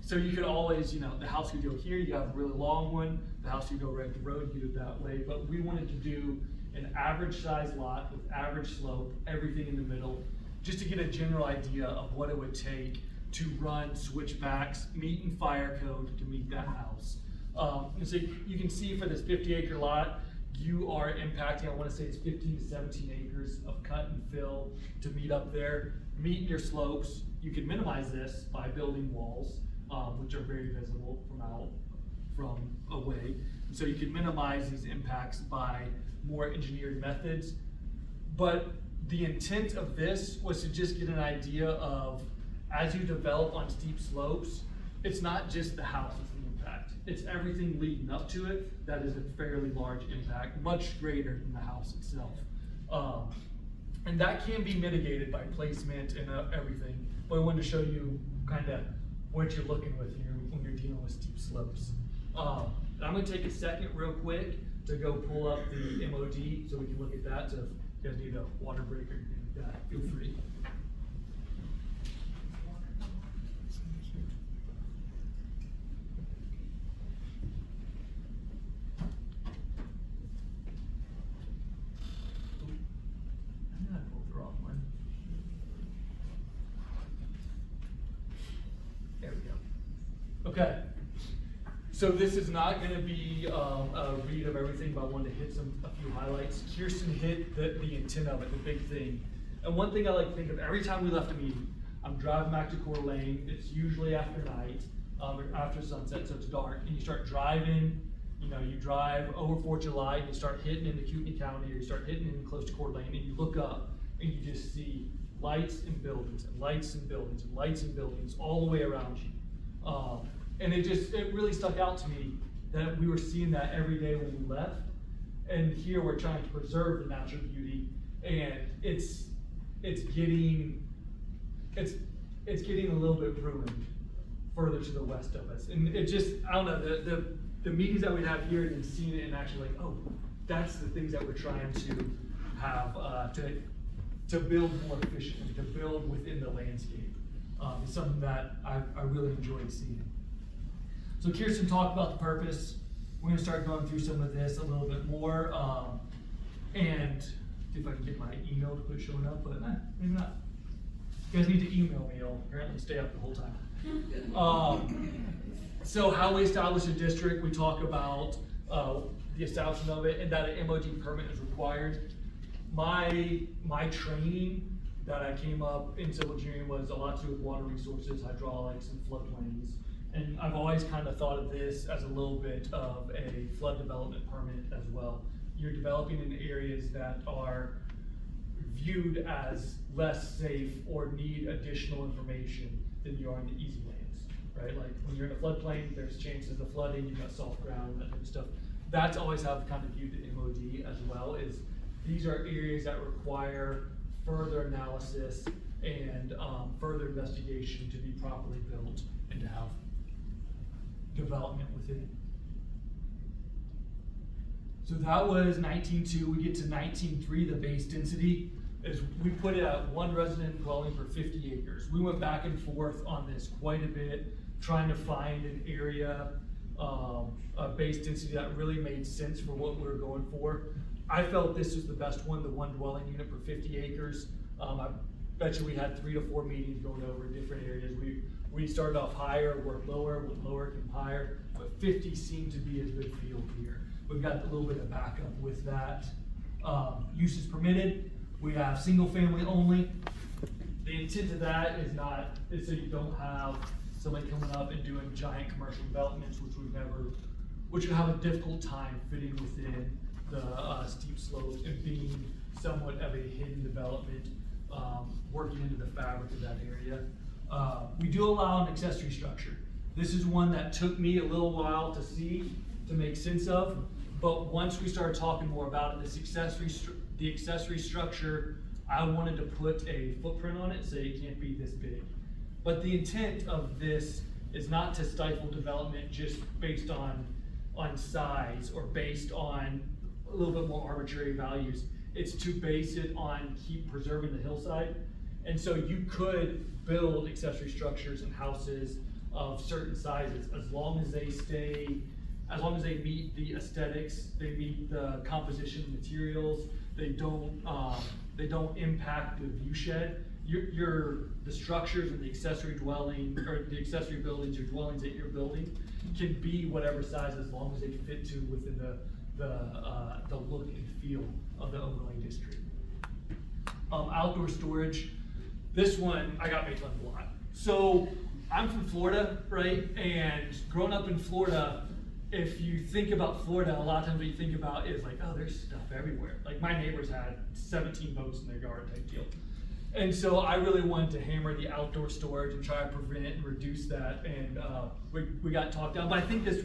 [SPEAKER 2] So you could always, the house could go here, you have a really long one, the house could go right up the road, you do it that way, but we wanted to do an average size lot with average slope, everything in the middle, just to get a general idea of what it would take to run switchbacks, meeting fire code to meet that house. And so you can see for this 50-acre lot, you are impacting, I want to say it's 15 to 17 acres of cut and fill to meet up there, meeting your slopes. You can minimize this by building walls, which are very visible from away. And so you can minimize these impacts by more engineered methods. But the intent of this was to just get an idea of, as you develop on steep slopes, it's not just the house that's the impact. It's everything leading up to it that is a fairly large impact, much greater than the house itself. And that can be mitigated by placement and everything. But I wanted to show you kind of what you're looking with here when you're dealing with steep slopes. I'm going to take a second real quick to go pull up the MOD so we can look at that. So if you guys need a water break or anything like that, feel free. There we go. Okay. So this is not going to be a read of everything, but I wanted to hit a few highlights. Kirsten hit the intent of it, the big thing. And one thing I like to think of every time we left a meeting, I'm driving back to Coeur d'Alene, it's usually after night, or after sunset, so it's dark, and you start driving, you drive over 4th of July, and you start hitting into Kootenai County, or you start hitting in close to Coeur d'Alene, and you look up, and you just see lights and buildings, and lights and buildings, and lights and buildings all the way around you. And it really stuck out to me that we were seeing that every day when we left, and here we're trying to preserve the natural beauty, and it's getting a little bit ruined further to the west of us. And it just, I don't know, the meetings that we'd have here and seeing it and actually like, oh, that's the things that we're trying to have, to build more efficiently, to build within the landscape. It's something that I really enjoyed seeing. So Kirsten talked about the purpose. We're gonna start going through some of this a little bit more, and see if I can get my email to quit showing up, but maybe not. You guys need to email me, I'll apparently stay up the whole time. So how we establish a district, we talk about the establishment of it and that an MOD permit is required. My training that I came up in civil engineering was a lot to do with water resources, hydraulics, and floodplains. And I've always kind of thought of this as a little bit of a flood development permit as well. You're developing in areas that are viewed as less safe or need additional information than you are in the easy lands, right? Like when you're in a floodplain, there's chances of flooding, you've got soft ground, that kind of stuff. That's always how I've kind of viewed the MOD as well, is these are areas that require further analysis and further investigation to be properly built and to have development within. So that was 19.2. We get to 19.3, the base density is we put it at 1 resident dwelling per 50 acres. We went back and forth on this quite a bit, trying to find an area, a base density that really made sense for what we were going for. I felt this was the best one, the 1 dwelling unit per 50 acres. I bet you we had 3 to 4 meetings going over different areas. We started off higher, worked lower, went lower, came higher, but 50 seemed to be a good field here. We've got a little bit of backup with that. Uses permitted, we have single family only. The intent of that is so you don't have somebody coming up and doing giant commercial developments, which would have a difficult time fitting within the steep slopes and being somewhat of a hidden development, working into the fabric of that area. We do allow an accessory structure. This is one that took me a little while to see, to make sense of, but once we started talking more about it, the accessory structure, I wanted to put a footprint on it so it can't be this big. But the intent of this is not to stifle development just based on size or based on a little bit more arbitrary values. It's to base it on keep preserving the hillside. And so you could build accessory structures and houses of certain sizes as long as they meet the aesthetics, they meet the composition of materials, they don't impact the view shed. The structures and the accessory dwelling, or the accessory buildings or dwellings that you're building can be whatever size as long as they fit to within the look and feel of the overlay district. Outdoor storage, this one I got made fun of a lot. So I'm from Florida, right? And growing up in Florida, if you think about Florida, a lot of times what you think about is like, oh, there's stuff everywhere. Like my neighbors had 17 boats in their yard type deal. And so I really wanted to hammer the outdoor storage and try to prevent and reduce that. And we got talked down, but I think this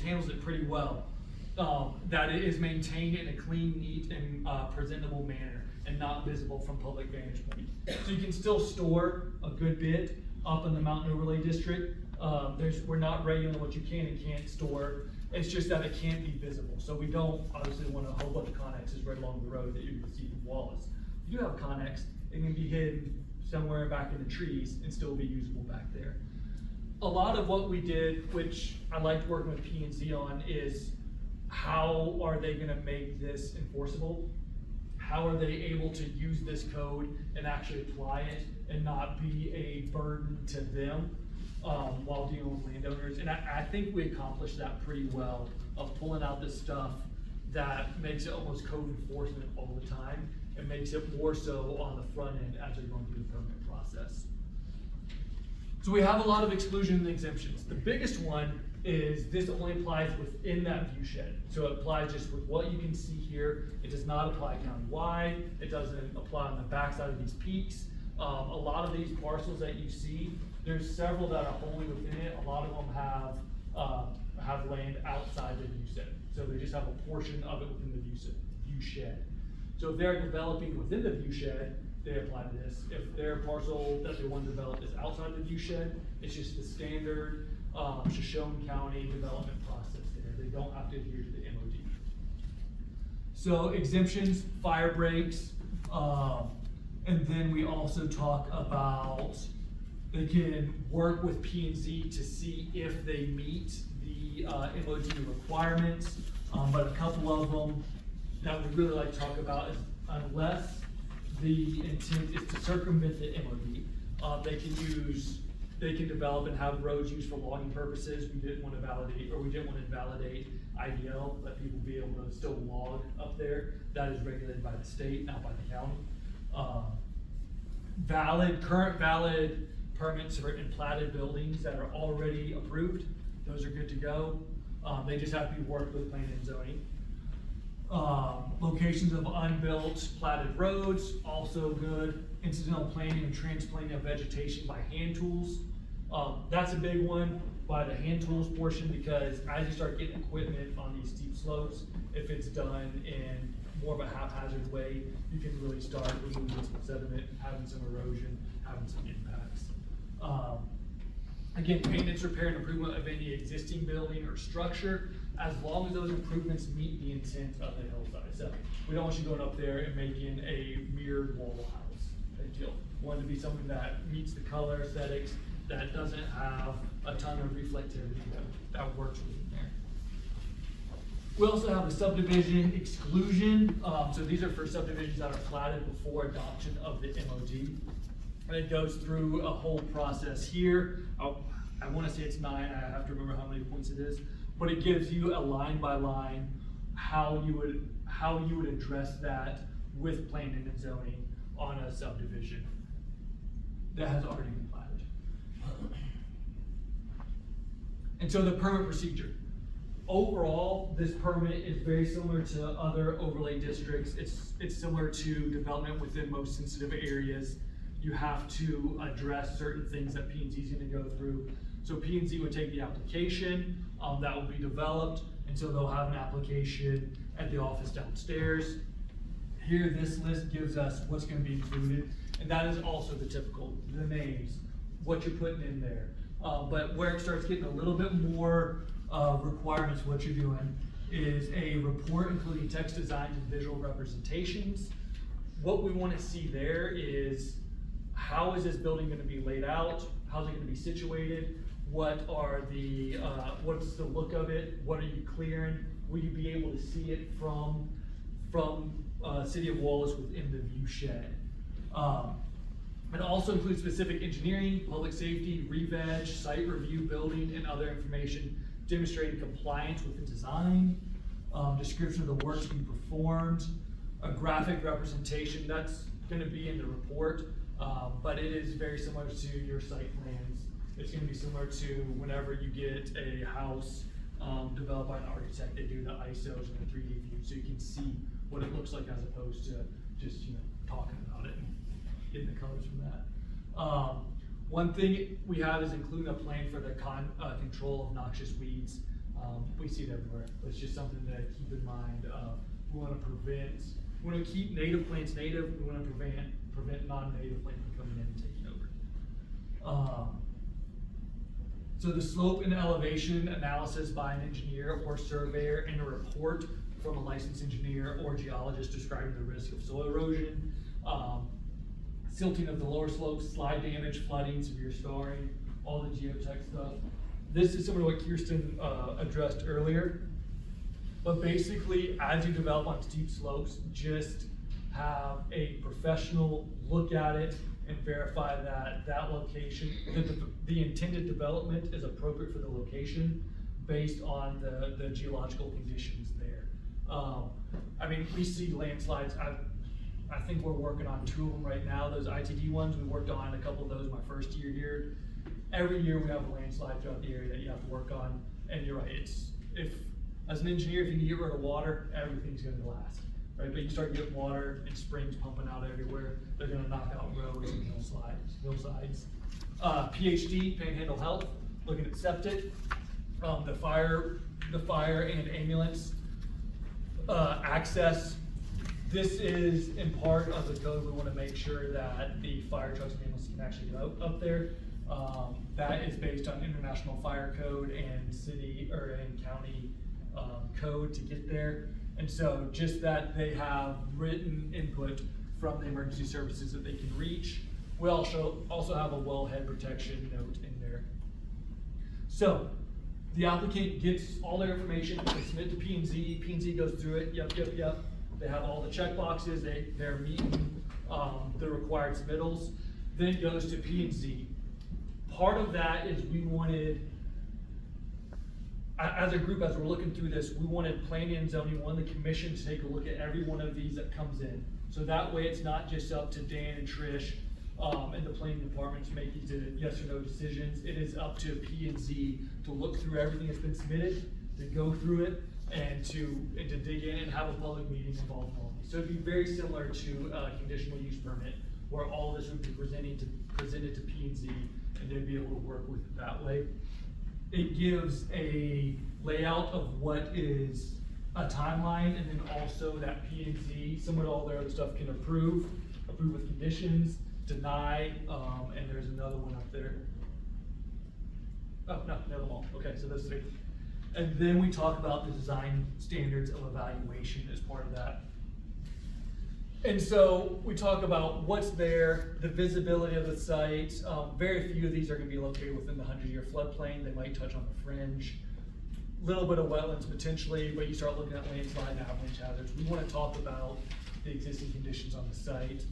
[SPEAKER 2] handles it pretty well. That it is maintained in a clean, neat, and presentable manner and not visible from public vantage point. So you can still store a good bit up in the mountain overlay district. We're not regulating what you can and can't store. It's just that it can't be visible. So we don't obviously want a whole bunch of connexes right along the road that you can see from Wallace. If you do have a connex, it can be hidden somewhere back in the trees and still be usable back there. A lot of what we did, which I liked working with P&Z on, is how are they gonna make this enforceable? How are they able to use this code and actually apply it and not be a burden to them while dealing with landowners? And I think we accomplished that pretty well of pulling out this stuff that makes it almost code enforcement all the time It makes it more so on the front end as they're going through the permit process. So we have a lot of exclusions and exemptions. The biggest one is this only applies within that view shed. So it applies just with what you can see here. It does not apply countywide. It doesn't apply on the backside of these peaks. A lot of these parcels that you see, there's several that are wholly within it. A lot of them have land outside the view shed. So they just have a portion of it within the view shed. So if they're developing within the view shed, they apply to this. If their parcel that they want to develop is outside the view shed, it's just the standard Shoshone County development process there. They don't have to adhere to the MOD. So exemptions, fire breaks, and then we also talk about they can work with P&Z to see if they meet the MOD requirements, but a couple of them that we really like to talk about is unless the intent is to circumvent the MOD, they can develop and have roads used for logging purposes. We didn't want to invalidate IDL, let people be able to still log up there. That is regulated by the state, not by the county. Current valid permits for platted buildings that are already approved, those are good to go. They just have to be worked with planning and zoning. Locations of unbuilt platted roads, also good. Incidental planting and transplanting of vegetation by hand tools. That's a big one by the hand tools portion, because as you start getting equipment on these steep slopes, if it's done in more of a haphazard way, you can really start removing some sediment, having some erosion, having some impacts. Again, maintenance, repair, and improvement of any existing building or structure, as long as those improvements meet the intent of the hillside. So we don't want you going up there and making a mirrored wall house. Big deal. We want it to be something that meets the color aesthetics, that doesn't have a ton of reflectivity, that works within there. We also have the subdivision exclusion. So these are for subdivisions that are platted before adoption of the MOD. And it goes through a whole process here. I want to say it's 9, I have to remember how many points it is, but it gives you a line by line how you would address that with planning and zoning on a subdivision that has already been platted. And so the permit procedure. Overall, this permit is very similar to other overlay districts. It's similar to development within most sensitive areas. You have to address certain things that P&Z is going to go through. So P&Z would take the application that will be developed, and so they'll have an application at the office downstairs. Here, this list gives us what's going to be included, and that is also the typical, the names, what you're putting in there. But where it starts getting a little bit more requirements, what you're doing is a report including text designs and visual representations. What we want to see there is, how is this building going to be laid out? How's it going to be situated? What are the, what's the look of it? What are you clearing? Will you be able to see it from City of Wallace within the view shed? It also includes specific engineering, public safety, re-veg, site review, building, and other information demonstrating compliance with the design, description of the work to be performed, a graphic representation that's going to be in the report. But it is very similar to your site plans. It's going to be similar to whenever you get a house developed by an architect, they do the ISOs and the 3D view, so you can see what it looks like as opposed to just talking about it and getting the colors from that. One thing we have is including a plan for the control of noxious weeds. We see it everywhere. It's just something to keep in mind. We want to keep native plants native. We want to prevent non-native plants from coming in and taking over. So the slope and elevation analysis by an engineer or surveyor, and a report from a licensed engineer or geologist describing the risk of soil erosion, silting of the lower slopes, slide damage, flooding, severe scarring, all the geotech stuff. This is similar to what Kirsten addressed earlier. But basically, as you develop on steep slopes, just have a professional look at it and verify that that location, the intended development is appropriate for the location based on the geological conditions there. I mean, we see landslides. I think we're working on 2 of them right now. Those ITD ones, we worked on a couple of those my first year here. Every year we have a landslide throughout the area that you have to work on, and you're right, as an engineer, if you can get rid of water, everything's gonna last, right? But you start getting water and springs pumping out everywhere, they're gonna knock out roads and hillsides. PhD, Panhandle Health, looking at septic, the fire and ambulance, access. This is in part of the code, we wanna make sure that the fire trucks and ambulances can actually get up there. That is based on international fire code and city and county code to get there. And so just that they have written input from the emergency services that they can reach. We also have a wellhead protection note in there. So the applicant gets all their information, they submit to P&Z, P&Z goes through it, yep. They have all the check boxes, they're meeting the required submittals, then goes to P&Z. Part of that is we wanted, as a group, as we're looking through this, we wanted planning and zoning, the commission to take a look at every one of these that comes in. So that way it's not just up to Dan and Trish and the planning department to make these yes or no decisions. It is up to P&Z to look through everything that's been submitted, to go through it, and to dig in and have a public meeting involved in all of these. So it'd be very similar to a conditional use permit, where all this would be presented to P&Z, and they'd be able to work with it that way. It gives a layout of what is a timeline, and then also that P&Z, some of all their other stuff can approve with conditions, deny, and there's another one up there. Oh, no, them all. Okay, so those 3. And then we talk about the design standards of evaluation as part of that. And so we talk about what's there, the visibility of the site. Very few of these are gonna be located within the 100-year floodplain. They might touch on the fringe. Little bit of wetlands potentially, but you start looking at landslide and avalanche hazards. We wanna talk about the existing conditions on the site.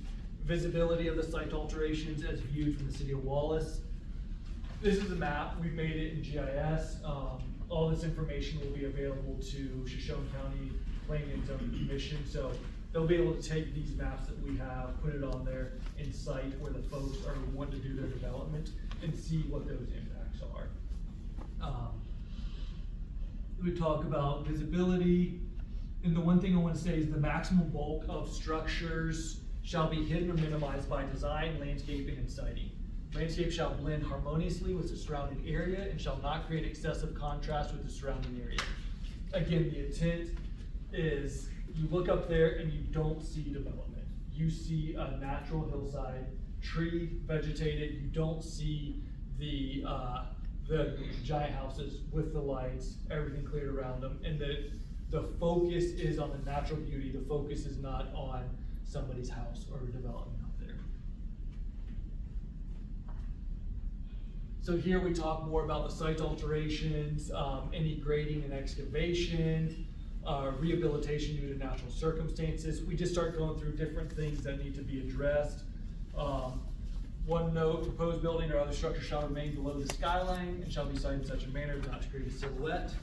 [SPEAKER 2] Visibility of the site alterations as viewed from the city of Wallace. This is a map, we've made it in GIS. All this information will be available to Shoshone County Planning and Zoning Commission. So they'll be able to take these maps that we have, put it on there and cite where the folks are wanting to do their development and see what those impacts are. We talk about visibility, and the one thing I want to say is the maximum bulk of structures shall be hidden or minimized by design, landscaping, and siting. Landscape shall blend harmoniously with the surrounding area and shall not create excessive contrast with the surrounding area. Again, the intent is you look up there and you don't see development. You see a natural hillside, tree vegetated. You don't see the giant houses with the lights, everything cleared around them. And the focus is on the natural beauty. The focus is not on somebody's house or development out there. So here we talk more about the site alterations, any grading and excavation, rehabilitation due to natural circumstances. We just start going through different things that need to be addressed. One note, proposed building or other structure shall remain below the skyline and shall be sited in such a manner as not to create a silhouette.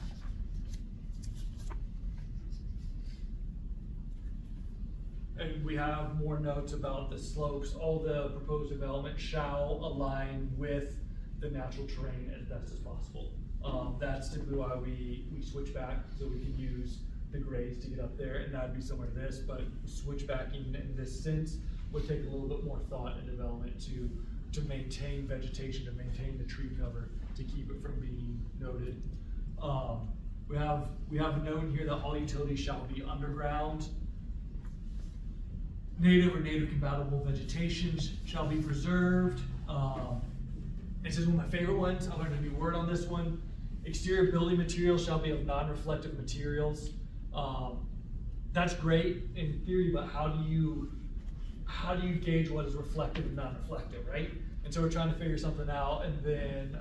[SPEAKER 2] And we have more notes about the slopes. All the proposed development shall align with the natural terrain as best as possible. That's typically why we switch back, so we can use the grades to get up there, and that'd be similar to this, but switchbacking in this sense would take a little bit more thought and development to maintain vegetation, to maintain the tree cover, to keep it from being noted. We have a note in here that all utilities shall be underground. Native or native compatible vegetation shall be preserved. This is one of my favorite ones. I learned a new word on this one. Exterior building materials shall be of non-reflective materials. That's great in theory, but how do you gauge what is reflective and non-reflective, right? And so we're trying to figure something out, and then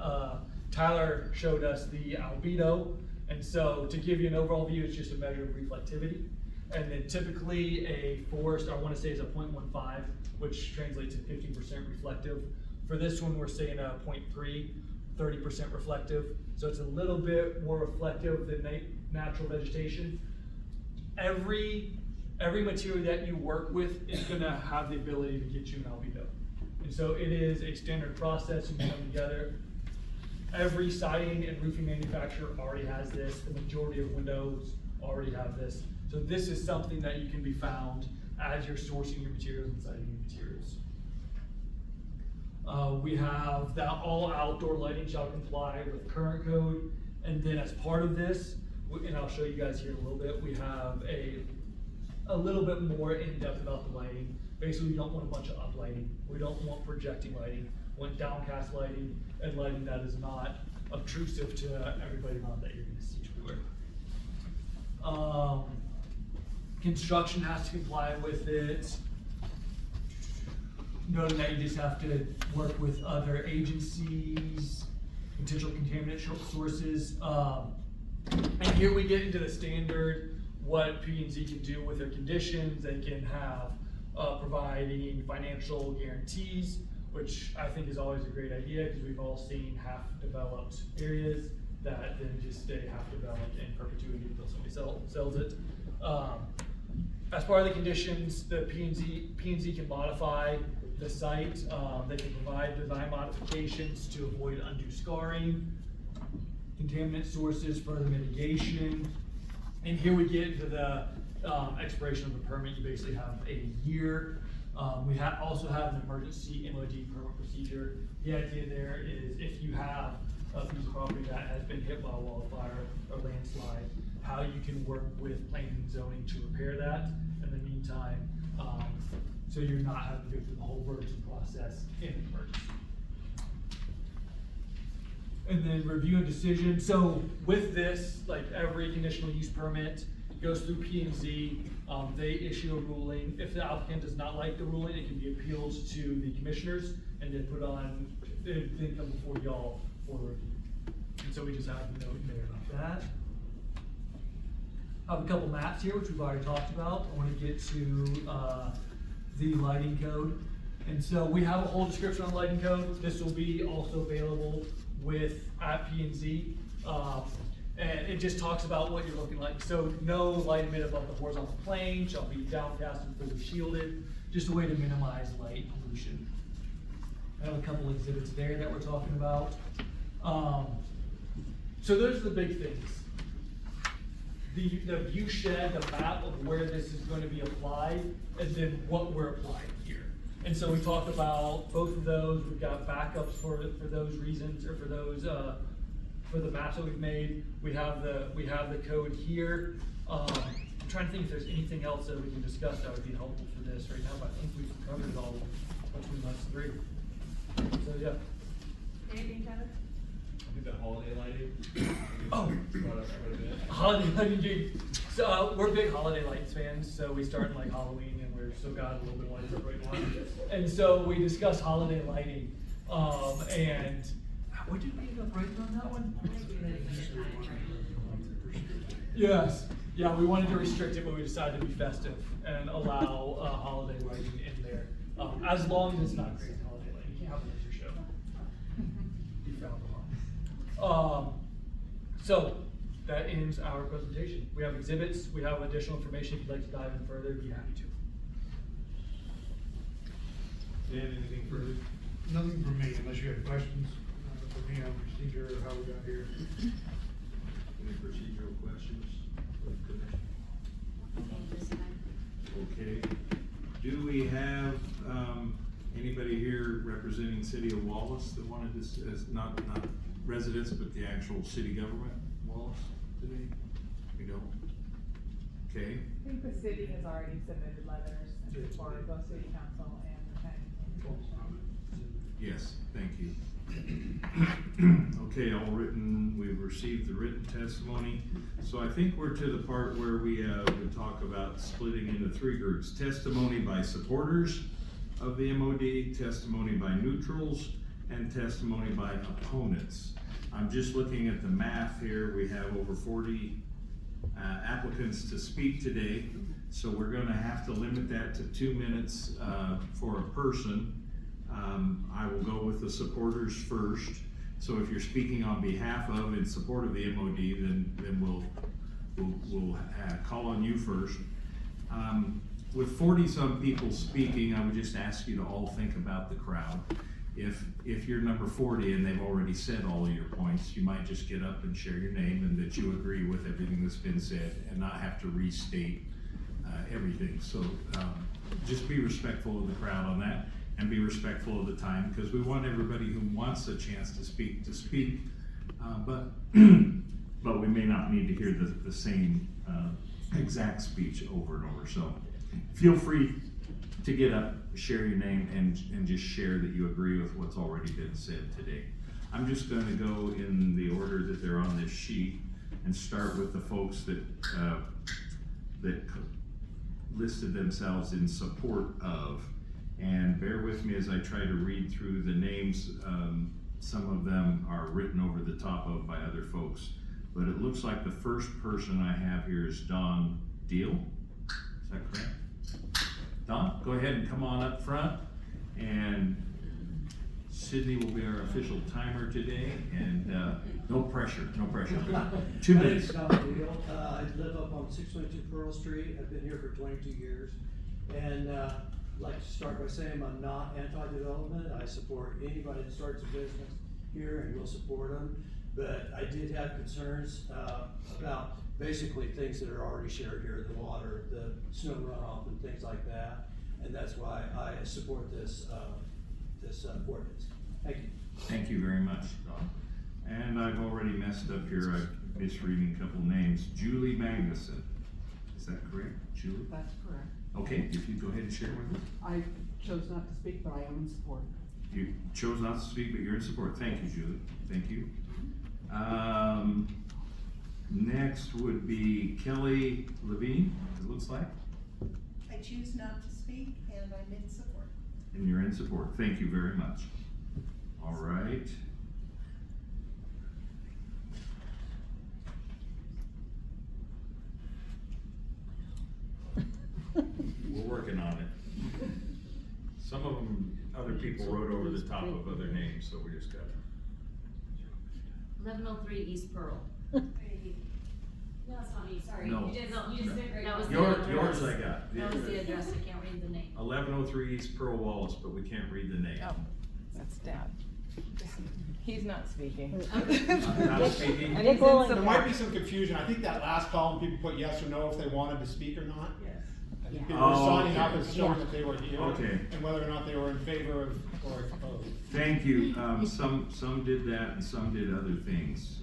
[SPEAKER 2] Tyler showed us the albedo, and so to give you an overall view, it's just a measure of reflectivity. And then typically a forest, I want to say, is a 0.15, which translates to 15% reflective. For this one, we're saying a 0.3, 30% reflective. So it's a little bit more reflective than natural vegetation. Every every material that you work with is gonna have the ability to get you an albedo. And so it is a standard process you come together. Every siding and roofing manufacturer already has this. The majority of windows already have this. So this is something that you can be found as you're sourcing your materials and siding your materials. We have that all outdoor lighting shall comply with current code. And then as part of this, and I'll show you guys here in a little bit, we have a little bit more in depth about the lighting. Basically, we don't want a bunch of uplighting. We don't want projecting lighting. We want downcast lighting and lighting that is not obtrusive to everybody around that you're gonna see everywhere. Construction has to comply with it. Noting that you just have to work with other agencies, potential contaminant sources. And here we get into the standard, what P&Z can do with their conditions. They can have providing financial guarantees, which I think is always a great idea, because we've all seen half-developed areas that then just stay half-developed in perpetuity until somebody sells it. As part of the conditions, the P&Z can modify the site. They can provide design modifications to avoid undue scarring, contaminant sources, further mitigation. And here we get into the expiration of the permit. You basically have a year. We also have an emergency MOD permit procedure. The idea there is if you have a piece of property that has been hit by a wildfire or landslide, how you can work with planning and zoning to repair that in the meantime, so you're not having to go through the whole emergency process in an emergency. And then review and decision. So with this, like every conditional use permit goes through P&Z. They issue a ruling. If the applicant does not like the ruling, it can be appealed to the commissioners and then put on, then come before y'all for review. And so we just have a note there about that. I have a couple maps here, which we've already talked about. I want to get to the lighting code. And so we have a whole description on lighting code. This will be also available at P&Z. And it just talks about what you're looking like. So no light emitted above the horizontal plane, shall be downcast and fully shielded. Just a way to minimize light pollution. I have a couple exhibits there that we're talking about. So those are the big things. The view shed, the map of where this is going to be applied, and then what we're applying here. And so we talk about both of those. We've got backups for those reasons, or for those for the maps that we've made. We have the code here. I'm trying to think if there's anything else that we can discuss that would be helpful for this right now, but I think we've covered it all between us three. So yeah.
[SPEAKER 6] Anything, Kevin?
[SPEAKER 7] I think the holiday lighting.
[SPEAKER 2] Oh.
[SPEAKER 7] Brought up quite a bit.
[SPEAKER 2] Holiday lighting gig. So we're big holiday lights fans. So we start in like Halloween, and we're still got a little bit of lights up right now. And so we discuss holiday lighting. And what did we end up writing on that one? Yes. Yeah, we wanted to restrict it, but we decided to be festive and allow holiday lighting in there, as long as it's not crazy holiday lighting. You can't have a laser show. You found the line. So that ends our presentation. We have exhibits. We have additional information. If you'd like to dive in further, be happy to.
[SPEAKER 1] Dan, anything further?
[SPEAKER 4] Nothing from me, unless you have questions for me on procedure or how we got here.
[SPEAKER 1] Any procedural questions for the commission? Okay. Do we have anybody here representing City of Wallace that wanted this, as not residents, but the actual city government, Wallace, today? We don't? Okay.
[SPEAKER 3] I think the city has already submitted letters in support of both city council and the planning commission.
[SPEAKER 1] Yes, thank you. Okay, all written, we've received the written testimony. So I think we're to the part where we would talk about splitting into three groups. Testimony by supporters of the MOD, testimony by neutrals, and testimony by opponents. I'm just looking at the math here. We have over 40 applicants to speak today. So we're gonna have to limit that to 2 minutes for a person. I will go with the supporters first. So if you're speaking on behalf of, in support of the MOD, then we'll call on you first. With 40-some people speaking, I would just ask you to all think about the crowd. If you're number 40 and they've already said all of your points, you might just get up and share your name and that you agree with everything that's been said and not have to restate everything. So just be respectful of the crowd on that and be respectful of the time, because we want everybody who wants a chance to speak, but we may not need to hear the same exact speech over and over. So feel free to get up, share your name, and just share that you agree with what's already been said today. I'm just going to go in the order that they're on this sheet and start with the folks that listed themselves in support of. And bear with me as I try to read through the names. Some of them are written over the top of by other folks, but it looks like the first person I have here is Don Deal. Is that correct? Don, go ahead and come on up front, and Sydney will be our official timer today, and no pressure, no pressure. 2 minutes.
[SPEAKER 8] My name's Don Deal. I live up on 622 Pearl Street. I've been here for 22 years. And I'd like to start by saying I'm not anti-development. I support anybody that starts a business here and will support them. But I did have concerns about basically things that are already shared here, the water, the snow runoff and things like that. And that's why I support this ordinance. Thank you.
[SPEAKER 1] Thank you very much, Don. And I've already messed up here. I'm misreading a couple names. Julie Magnuson. Is that correct, Julie?
[SPEAKER 9] That's correct.
[SPEAKER 1] Okay, if you go ahead and share with us.
[SPEAKER 9] I chose not to speak, but I am in support.
[SPEAKER 1] You chose not to speak, but you're in support. Thank you, Julie. Thank you. Next would be Kelly Levine, it looks like.
[SPEAKER 10] I choose not to speak, and I'm in support.
[SPEAKER 1] And you're in support. Thank you very much. All right. We're working on it. Some of them, other people wrote over the top of other names, so we just got
[SPEAKER 11] 1103 East Pearl. No, that's not me, sorry.
[SPEAKER 1] No.
[SPEAKER 11] You just did great. That was the
[SPEAKER 1] yours.
[SPEAKER 11] address.
[SPEAKER 1] Yours I got.
[SPEAKER 11] That was the address, I can't read the name.
[SPEAKER 1] 1103 East Pearl Wallace, but we can't read the name.
[SPEAKER 3] Oh, that's Dad. He's not speaking.
[SPEAKER 1] Not speaking.
[SPEAKER 3] And he's in
[SPEAKER 12] There might
[SPEAKER 3] support.
[SPEAKER 12] be some confusion. I think that last column, people put yes or no if they wanted to speak or not.
[SPEAKER 10] Yes.
[SPEAKER 12] I think
[SPEAKER 11] Yeah.
[SPEAKER 12] people were
[SPEAKER 1] Oh,
[SPEAKER 12] signing up
[SPEAKER 1] okay.
[SPEAKER 12] and showing that they were here.
[SPEAKER 1] Okay.
[SPEAKER 12] And whether or not they were in favor of or opposed.
[SPEAKER 1] Thank you. Some did that and some did other things.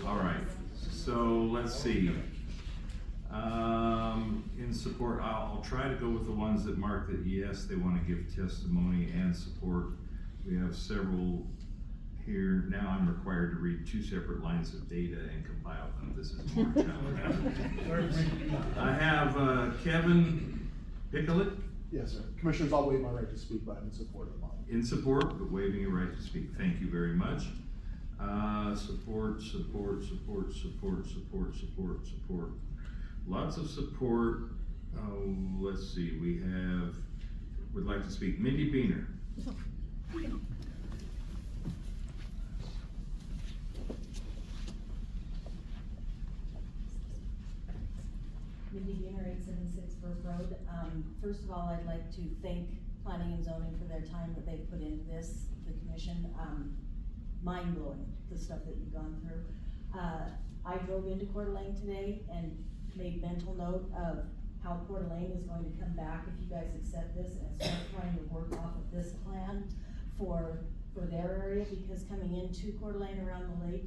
[SPEAKER 1] All right, so let's see. In support, I'll try to go with the ones that mark that yes, they want to give testimony and support. We have several here. Now I'm required to read 2 separate lines of data and compile them. This is more challenging. I have Kevin Picklet.
[SPEAKER 13] Yes, sir. Commissioners, I'll waive my right to speak, but I'm in support of the model.
[SPEAKER 1] In support, but waiving your right to speak. Thank you very much. Support. Lots of support. Oh, let's see, would like to speak. Mindy Beaner.
[SPEAKER 14] Mindy Beaner, 876 Burke Road. First of all, I'd like to thank Planning and Zoning for their time that they've put into this, the commission. Mind-blowing, the stuff that you've gone through. I drove into Coeur d'Alene today and made mental note of how Coeur d'Alene is going to come back if you guys accept this and start trying to work off of this plan for their area, because coming into Coeur d'Alene around the lake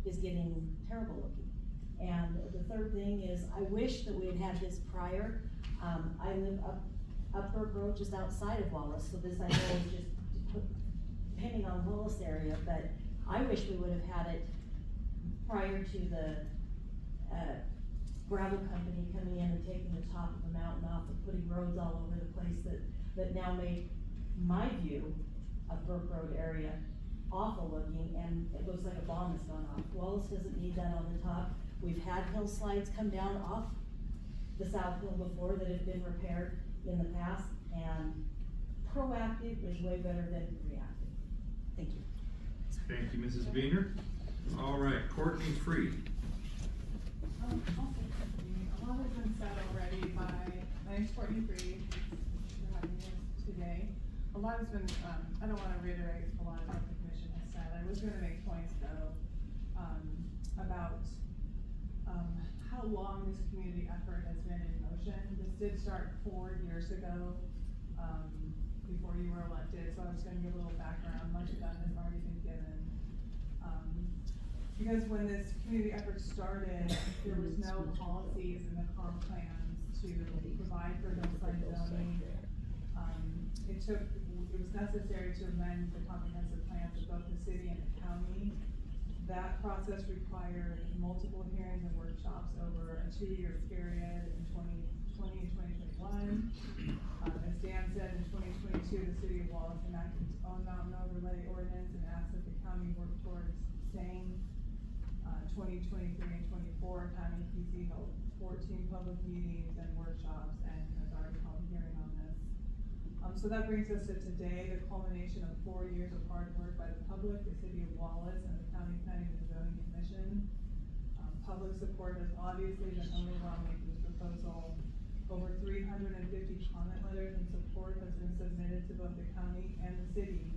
[SPEAKER 14] is getting terrible looking. And the third thing is, I wish that we had had this prior. I live up Burke Road, just outside of Wallace, so this I know is just depending on Wallace area, but I wish we would have had it prior to the gravel company coming in and taking the top of the mountain off and putting roads all over the place that now make my view of Burke Road area awful looking, and it looks like a bomb has gone off. Wallace doesn't need that on the top. We've had hill slides come down off the south hill before that have been repaired in the past, and proactive is way better than reactive. Thank you.
[SPEAKER 1] Thank you, Mrs. Beaner. All right, Courtney Freed.
[SPEAKER 3] A lot has been said already by, my name's Courtney Freed, for having this today. A lot has been, I don't wanna reiterate a lot of what the commission has said. I was gonna make points though, about, how long this community effort has been in motion. This did start 4 years ago, before you were elected, so I was gonna give a little background. Much of that has already been given. Because when this community effort started, there was no policies in the comp plans to provide for hillside zoning. It was necessary to amend the comprehensive plans of both the city and the county. That process required multiple hearings and workshops over a 2-year period in 2020 and 2021. As Dan said, in 2022, the city of Wallace enacted its own mountain overlay ordinance and asked that the county work towards same. 2023 and 24, county PC held 14 public meetings and workshops and has already held a hearing on this. So that brings us to today, the culmination of 4 years of hard work by the public, the city of Wallace, and the County Planning and Zoning Commission. Public support has obviously been overwhelming for this proposal. Over 350 comment letters and support has been submitted to both the county and the city,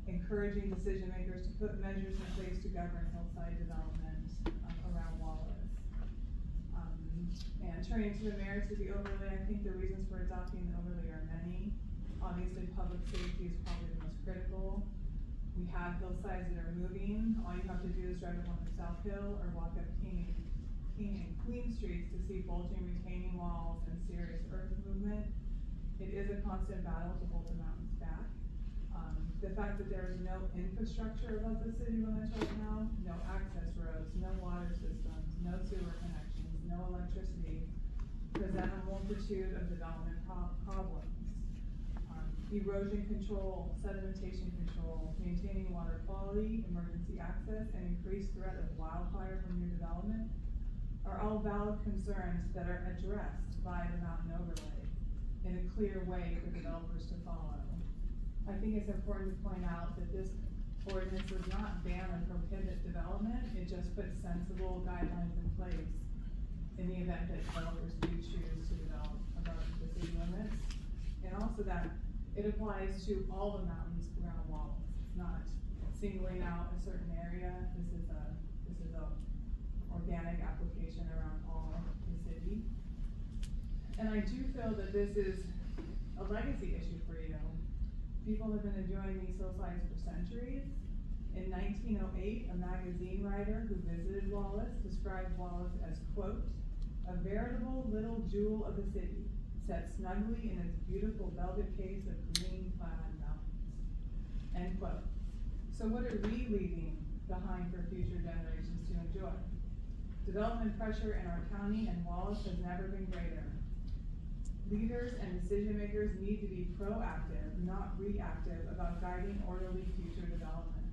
[SPEAKER 3] encouraging decision makers to put measures in place to govern hillside development around Wallace. And turning to the merits of the overlay, I think the reasons for adopting the overlay are many. Obviously, public safety is probably the most critical. We have hillsides that are moving. All you have to do is drive along the South Hill or walk up King and Queen Streets to see bulging retaining walls and serious earth movement. It is a constant battle to hold the mountains back. The fact that there is no infrastructure above the city limits right now, no access roads, no water systems, no sewer connections, no electricity, present a multitude of development problems. Erosion control, sedimentation control, maintaining water quality, emergency access, and increased threat of wildfire from new development are all valid concerns that are addressed by the mountain overlay in a clear way for developers to follow. I think it's important to point out that this ordinance does not ban or prohibit development, it just puts sensible guidelines in place in the event that developers do choose to develop above the city limits. And also that it applies to all the mountains around Wallace. It's not singling out a certain area. This is a organic application around all the city. And I do feel that this is a legacy issue for you. People have been enjoying these hillsides for centuries. In 1908, a magazine writer who visited Wallace described Wallace as, quote, a veritable little jewel of the city, set snugly in its beautiful velvet case of green-clad mountains, end quote. So what are we leaving behind for future generations to enjoy? Development pressure in our county and Wallace has never been greater. Leaders and decision makers need to be proactive, not reactive, about guiding orderly future development.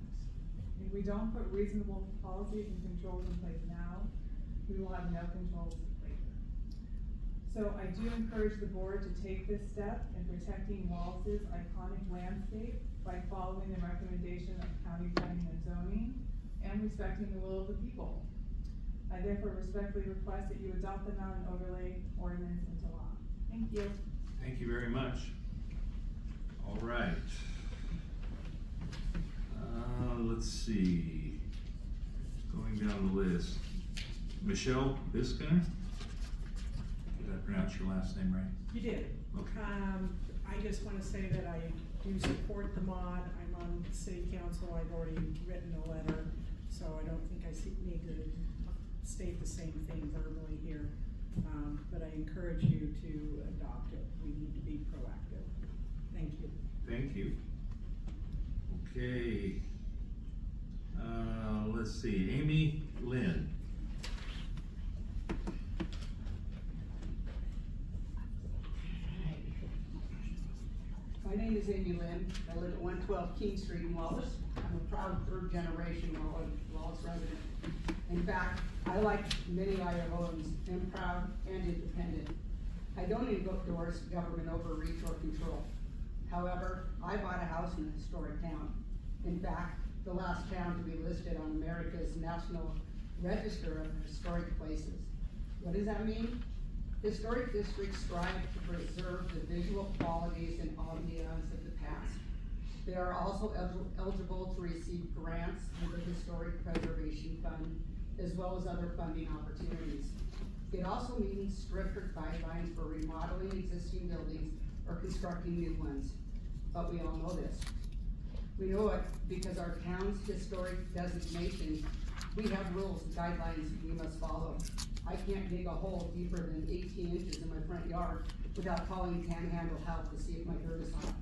[SPEAKER 3] If we don't put reasonable policies and controls in place now, we will have no controls later. So I do encourage the board to take this step in protecting Wallace's iconic landscape by following the recommendation of County Planning and Zoning and respecting the will of the people. I therefore respectfully request that you adopt the mountain overlay ordinance into law. Thank you.
[SPEAKER 1] Thank you very much. All right. Let's see. Going down the list. Michelle Biskiner? Did I pronounce your last name right?
[SPEAKER 11] You did.
[SPEAKER 1] Okay.
[SPEAKER 11] I just wanna say that I do support the mod. I'm on city council. I've already written a letter, so I don't think I need to state the same thing verbally here. But I encourage you to adopt it. We need to be proactive. Thank you.
[SPEAKER 1] Thank you. Okay. Let's see, Amy Lynn.
[SPEAKER 9] My name is Amy Lynn. I live at 112 King Street in Wallace. I'm a proud third-generation Wallace resident. In fact, I, like many Iowans, am proud and independent. I don't endorse government overreach or control. However, I bought a house in a historic town. In fact, the last town to be listed on America's National Register of Historic Places. What does that mean? Historic districts strive to preserve the visual qualities and ambiance of the past. They are also eligible to receive grants through the Historic Preservation Fund, as well as other funding opportunities. It also means stricter guidelines for remodeling existing buildings or constructing new ones. But we all know this. We know it because our town's historic designation, we have rules and guidelines we must follow. I can't dig a hole deeper than 18 inches in my front yard without calling Panhandle Health to see if my dirt is hot.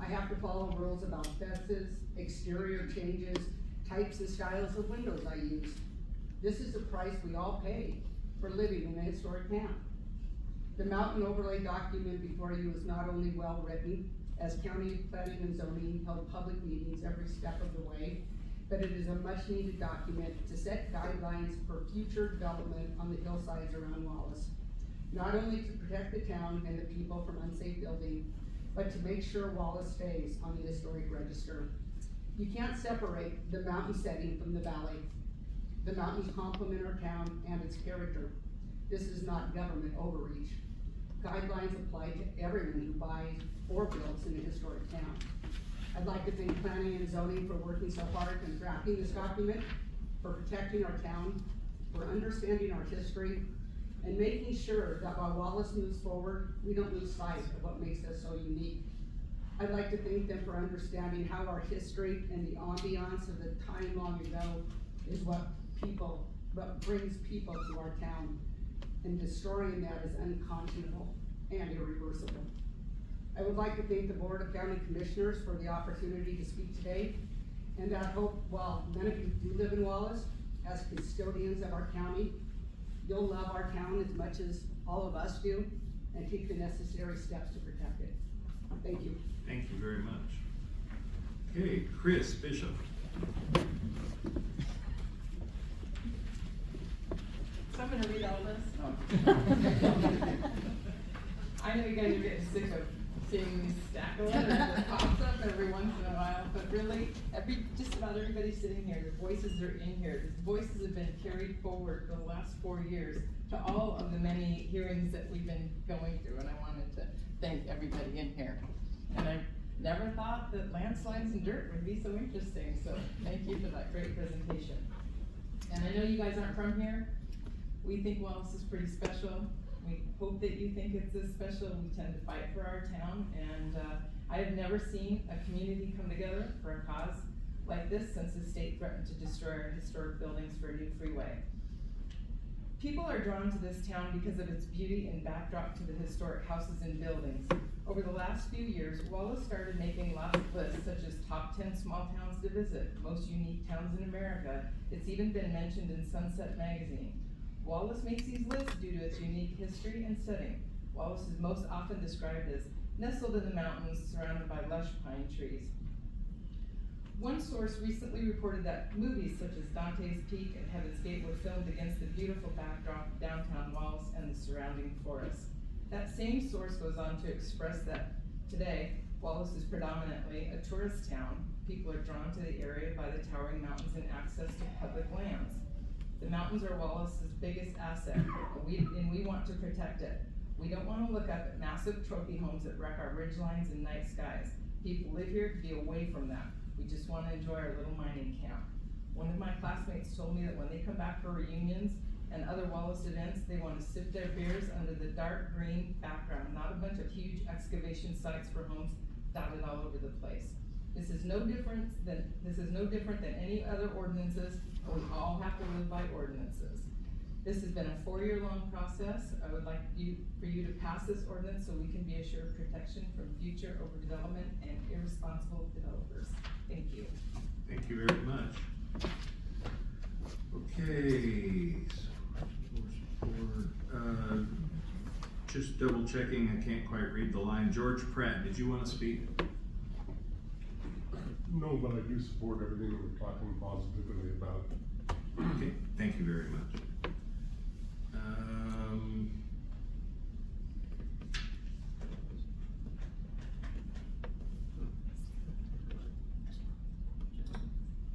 [SPEAKER 9] I have to follow rules about fences, exterior changes, types and styles of windows I use. This is the price we all pay for living in a historic town. The mountain overlay document before you is not only well written, as County Planning and Zoning held public meetings every step of the way, but it is a much needed document to set guidelines for future development on the hillsides around Wallace. Not only to protect the town and the people from unsafe building, but to make sure Wallace stays on the historic register. You can't separate the mountain setting from the valley. The mountains complement our town and its character. This is not government overreach. Guidelines apply to everyone who buys or builds in a historic town. I'd like to thank Planning and Zoning for working so hard in drafting this document, for protecting our town, for understanding our history, and making sure that while Wallace moves forward, we don't lose sight of what makes us so unique. I'd like to thank them for understanding how our history and the ambiance of the time long ago is what brings people to our town, and destroying that is unconscionable and irreversible. I would like to thank the Board of County Commissioners for the opportunity to speak today, and I hope while none of you do live in Wallace, as custodians of our county, you'll love our town as much as all of us do, and take the necessary steps to protect it. Thank you.
[SPEAKER 1] Thank you very much. Okay, Chris Bishop.
[SPEAKER 15] So I'm gonna read all this. I know you guys are getting sick of seeing these stack of letters that pops up every once in a while, but really, just about everybody sitting here, the voices are in here. The voices have been carried forward for the last 4 years to all of the many hearings that we've been going through, and I wanted to thank everybody in here. And I never thought that landslides and dirt would be so interesting, so thank you for that great presentation. And I know you guys aren't from here. We think Wallace is pretty special. We hope that you think it's as special. We tend to fight for our town, and I have never seen a community come together for a cause like this since the state threatened to destroy our historic buildings for a new freeway. People are drawn to this town because of its beauty and backdrop to the historic houses and buildings. Over the last few years, Wallace started making lots of lists, such as top 10 small towns to visit, most unique towns in America. It's even been mentioned in Sunset magazine. Wallace makes these lists due to its unique history and setting. Wallace is most often described as nestled in the mountains, surrounded by lush pine trees. One source recently reported that movies such as Dante's Peak and Heaven's Gate were filmed against the beautiful backdrop of downtown Wallace and the surrounding forests. That same source goes on to express that today, Wallace is predominantly a tourist town. People are drawn to the area by the towering mountains and access to public lands. The mountains are Wallace's biggest asset, and we want to protect it. We don't want to look up at massive trophy homes that wreck our ridgelines and night skies. People live here to be away from that. We just want to enjoy our little mining camp. One of my classmates told me that when they come back for reunions and other Wallace events, they want to sip their beers under the dark green background, not a bunch of huge excavation sites for homes dotted all over the place. This is no different than any other ordinances, but we all have to live by ordinances. This has been a 4-year-long process. I would like for you to pass this ordinance so we can be assured protection from future overdevelopment and irresponsible developers. Thank you.
[SPEAKER 1] Thank you very much. Okay, just double checking, I can't quite read the line. George Pratt, did you want to speak?
[SPEAKER 16] No, but I do support everything that we're talking positively about.
[SPEAKER 1] Okay, thank you very much.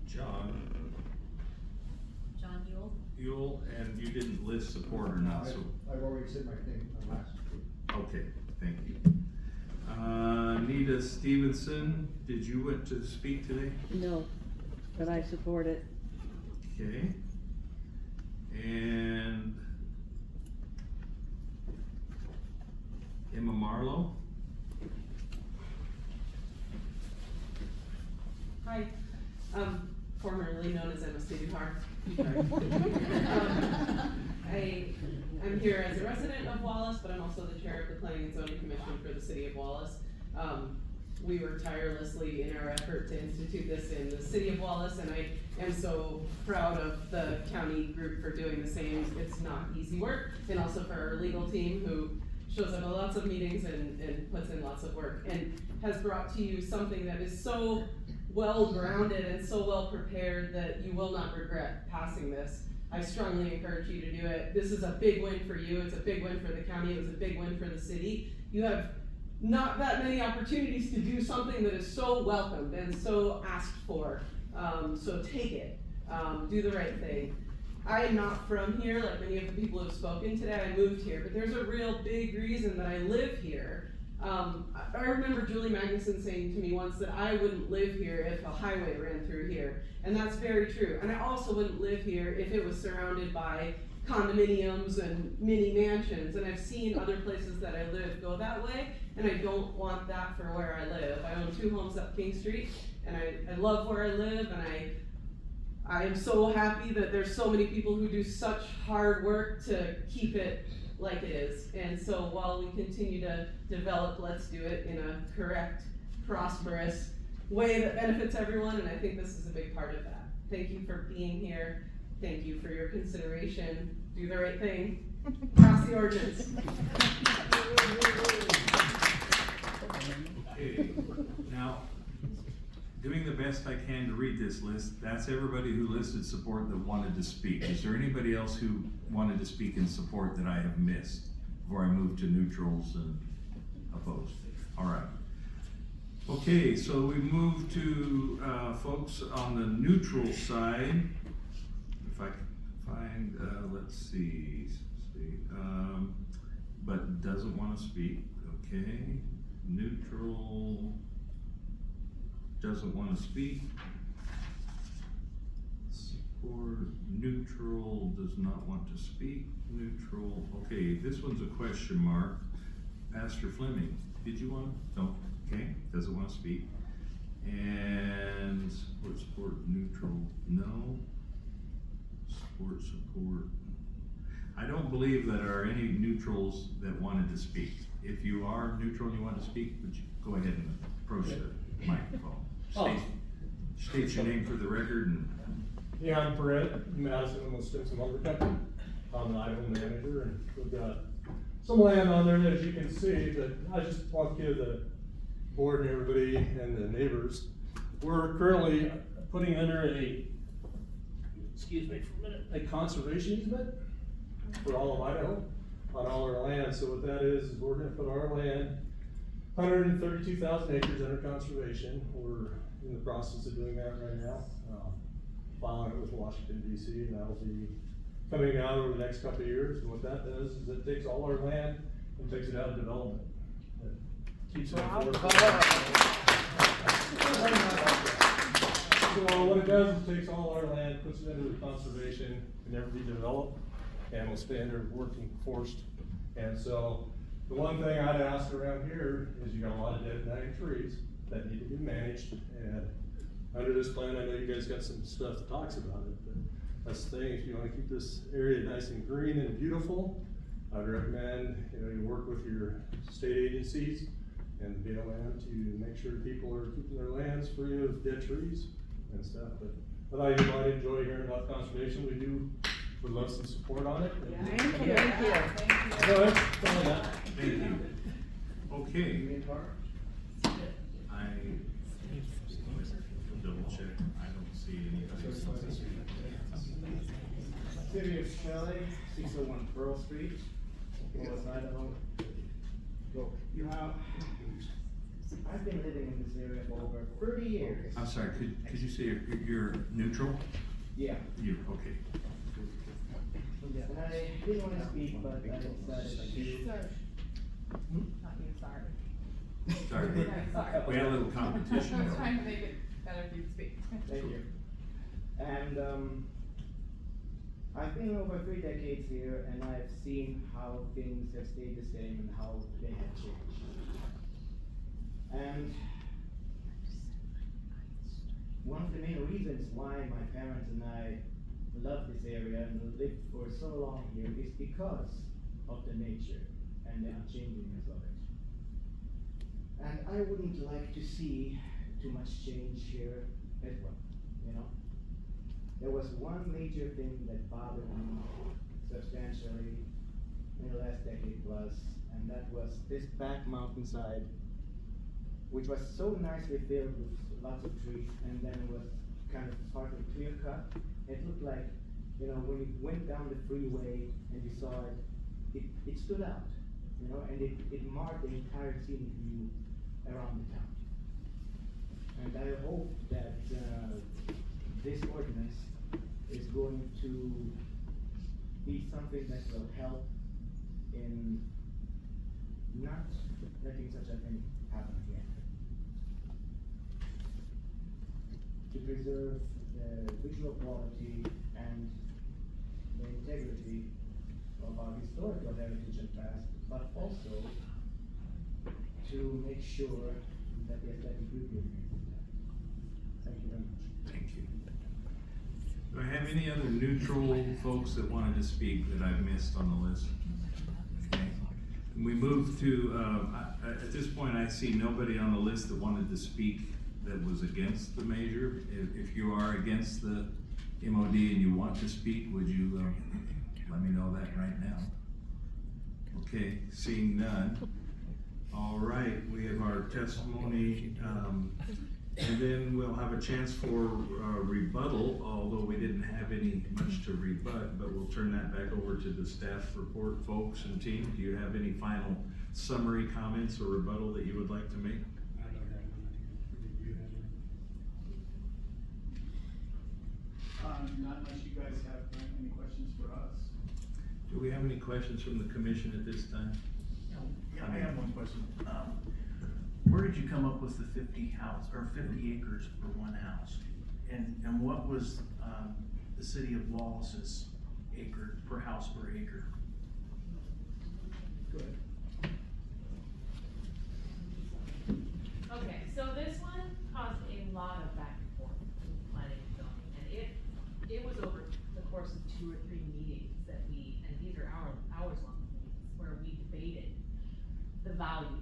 [SPEAKER 17] John, you
[SPEAKER 1] Yule, and you didn't list support or not, so,
[SPEAKER 13] I've already said my thing on last.
[SPEAKER 1] okay, thank you. Nita Stevenson, did you want to speak today?
[SPEAKER 17] No, but I support it.
[SPEAKER 1] Okay. And Emma Marlowe?
[SPEAKER 15] Hi, formerly known as Emma Stevehar. I'm here as a resident of Wallace, but I'm also the chair of the Planning and Zoning Commission for the city of Wallace. We work tirelessly in our effort to institute this in the city of Wallace, and I am so proud of the county group for doing the same. It's not easy work, and also for our legal team who shows up at lots of meetings and puts in lots of work, and has brought to you something that is so well-grounded and so well-prepared that you will not regret passing this. I strongly encourage you to do it. This is a big win for you. It's a big win for the county. It was a big win for the city. You have not that many opportunities to do something that is so welcomed and so asked for. So take it. Do the right thing. I am not from here, like many of the people who have spoken today. I moved here, but there's a real big reason that I live here. I remember Julie Magnuson saying to me once that I wouldn't live here if a highway ran through here, and that's very true. And I also wouldn't live here if it was surrounded by condominiums and mini mansions, and I've seen other places that I live go that way, and I don't want that for where I live. I own 2 homes up King Street, and I love where I live, and I am so happy that there's so many people who do such hard work to keep it like it is. And so while we continue to develop, let's do it in a correct, prosperous way that benefits everyone, and I think this is a big part of that. Thank you for being here. Thank you for your consideration. Do the right thing. Pass the ordinance.
[SPEAKER 1] Okay, now, doing the best I can to read this list, that's everybody who listed support that wanted to speak. Is there anybody else who wanted to speak in support that I have missed before I move to neutrals and opposed? All right. Okay, so we move to folks on the neutral side. If I can find, let's see, but doesn't want to speak. Okay, neutral. Doesn't want to speak. Support, neutral, does not want to speak. Neutral, okay, this one's a question mark. Pastor Fleming, did you want to? No, okay, doesn't want to speak. And support, neutral, no. Support. I don't believe that there are any neutrals that wanted to speak. If you are neutral and you want to speak, would you go ahead and approach the microphone? State your name for the record and.
[SPEAKER 7] Yeah, I'm Brett Madison with Stimson Lumber Company. I'm the Idaho manager, and we've got some land on there, as you can see, but I just want to give the board and everybody and the neighbors. We're currently putting under excuse me for a minute, a conservation easement for all of Idaho on all our land. So what that is we're gonna put our land, 132,000 acres under conservation. We're in the process of doing that right now. Filing it with Washington DC, and that'll be coming out over the next couple of years. And what that does is it takes all our land and takes it out of development. It keeps it So what it does is it takes all our land, puts it into the conservation, can never be developed, and will stay under working forced. And so the one thing I'd ask around here is you got a lot of dead and dying trees that need to be managed, and under this plan, I know you guys got some stuff that talks about it, but that's the thing, if you wanna keep this area nice and green and beautiful, I'd recommend, you work with your state agencies and the BLM to make sure people are keeping their lands free of dead trees and stuff, but I might enjoy hearing about conservation. Would love some support on it.
[SPEAKER 15] Thank you.
[SPEAKER 7] No, that's all that.
[SPEAKER 1] Thank you. Okay. I double check, I don't see anybody.
[SPEAKER 18] City of Shelley, 601 Pearl Street, Wallace, Idaho. You know, I've been living in this area for over 30 years.
[SPEAKER 1] I'm sorry, could you say you're neutral?
[SPEAKER 18] Yeah.
[SPEAKER 1] You, okay.
[SPEAKER 18] And I didn't wanna speak, but I decided to.
[SPEAKER 15] Sir. Not you, sorry.
[SPEAKER 1] Sorry,
[SPEAKER 15] Yeah, sorry.
[SPEAKER 1] we had a little competition.
[SPEAKER 15] I was trying to make it better if you speak.
[SPEAKER 18] Thank you. And, I've been over 3 decades here, and I've seen how things have stayed the same and how they have changed. And one of the main reasons why my parents and I love this area and lived for so long here is because of the nature and the unchangingness of it. And I wouldn't like to see too much change here as well, you know? There was one major thing that bothered me substantially in the last decade plus, and that was this back mountainside, which was so nicely filled with lots of trees, and then it was kind of partly clear cut. It looked like, you know, when you went down the freeway and you saw it, it stood out, you know, and it marked the entire scenic view around the town. And I hope that this ordinance is going to be something that will help in not letting such a thing happen again. To preserve the visual quality and the integrity of our historical heritage and past, but also to make sure that the aesthetic beauty remains intact. Thank you very much.
[SPEAKER 1] Thank you. Do I have any other neutral folks that wanted to speak that I've missed on the list? Okay. We move to, at this point, I see nobody on the list that wanted to speak that was against the measure. If you are against the MOD and you want to speak, would you let me know that right now? Okay, seeing none. All right, we have our testimony, and then we'll have a chance for rebuttal, although we didn't have any much to rebut, but we'll turn that back over to the staff report folks and team. Do you have any final summary comments or rebuttal that you would like to make?
[SPEAKER 4] I don't have anything. Do you have anything?
[SPEAKER 5] Not unless you guys have any questions for us.
[SPEAKER 1] Do we have any questions from the commission at this time?
[SPEAKER 19] Yeah, I have one question. Where did you come up with the 50 acres for one house? And what was, the city of Wallace's acre, per house per acre?
[SPEAKER 5] Go ahead.
[SPEAKER 6] Okay, so this one caused a lot of back and forth with planning and zoning, and it was over the course of 2 or 3 meetings that and these are hours long meetings, where we debated the value.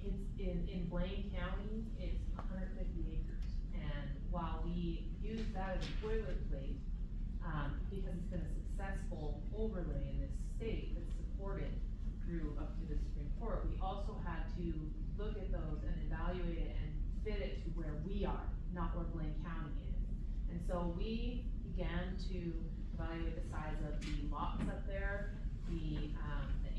[SPEAKER 6] It's in Blaine County, it's 150 acres, and while we use that as a boilerplate, because it's been a successful overlay in this state that's supported through up to the Supreme Court, we also had to look at those and evaluate it and fit it to where we are, not where Blaine County is. And so we began to evaluate the size of the lots up there, the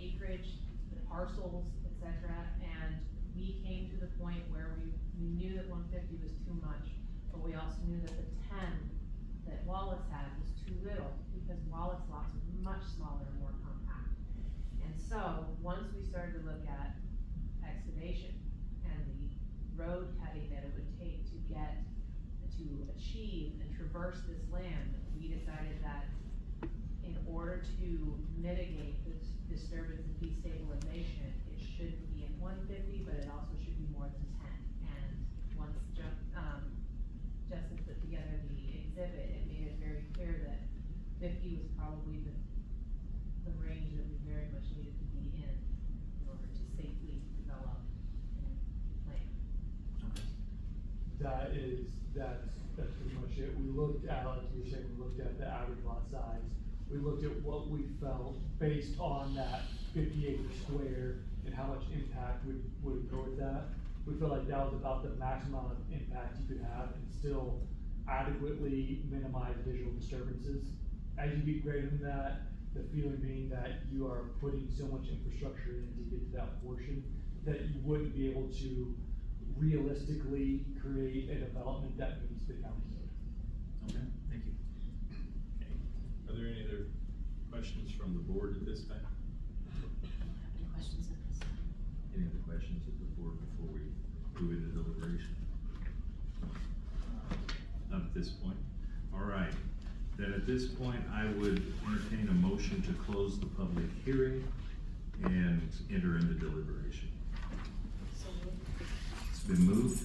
[SPEAKER 6] acreage, the parcels, etc. And we came to the point where we knew that 150 was too much, but we also knew that the 10 that Wallace had was too little, because Wallace lots are much smaller and more compact. And so once we started to look at excavation and the road cutting that it would take to achieve and traverse this land, we decided that in order to mitigate this disturbance and destabilization, it shouldn't be at 150, but it also should be more than 10. And once Justin put together the exhibit, it made it very clear that 50 was probably the range that we very much needed to be in order to safely develop and plan.
[SPEAKER 2] That's pretty much it. We looked at, like you were saying, we looked at the average lot size. We looked at what we felt based on that 50 acre square and how much impact would go with that. We felt like that was about the maximum amount of impact you could have and still adequately minimize visual disturbances. As you get greater than that, the feeling being that you are putting so much infrastructure in to get to that portion that you wouldn't be able to realistically create a development that meets the county code.
[SPEAKER 1] Okay, thank you. Okay. Are there any other questions? questions from the board at this time?
[SPEAKER 14] Any questions at this time?
[SPEAKER 1] Any other questions of the board before we move into deliberation? Not at this point. All right. Then at this point, I would entertain a motion to close the public hearing and enter into deliberation.
[SPEAKER 14] So moved.
[SPEAKER 1] It's been moved.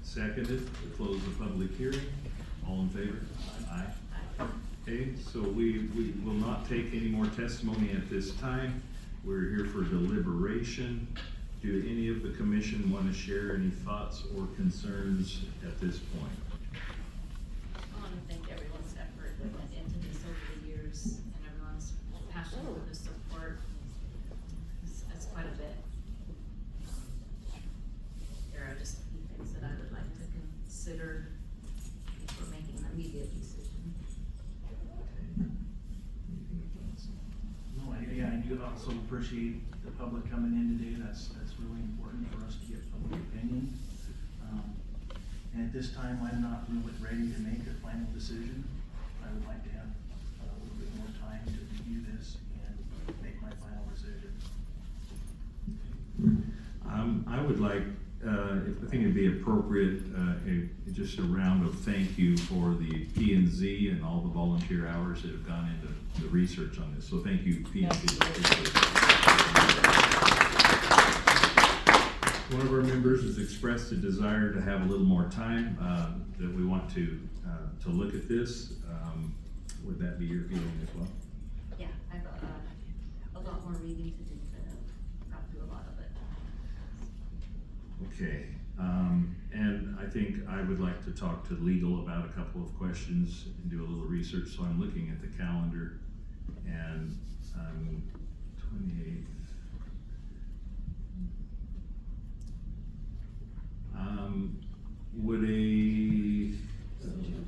[SPEAKER 1] Seconded to close the public hearing. All in favor? Aye. Okay, so we will not take any more testimony at this time. We're here for deliberation. Do any of the commission want to share any thoughts or concerns at this point?
[SPEAKER 14] I want to thank everyone's effort that went into this over the years and everyone's passion for the support. It's quite a bit. There are just a few things that I would like to consider before making an immediate decision.
[SPEAKER 19] No, I do also appreciate the public coming in today, that's really important for us to get public opinion. And at this time, I'm not really ready to make a final decision. I would like to have a little bit more time to review this and make my final decision.
[SPEAKER 1] I would like, I think it'd be appropriate, just a round of thank you for the P&Z and all the volunteer hours that have gone into the research on this. So thank you, P&Z. One of our members has expressed a desire to have a little more time, that we want to look at this. Would that be your feeling as well?
[SPEAKER 14] Yeah, I've a lot more reading to do to got through a lot of it.
[SPEAKER 1] Okay, and I think I would like to talk to legal about a couple of questions and do a little research, so I'm looking at the calendar, and 28th.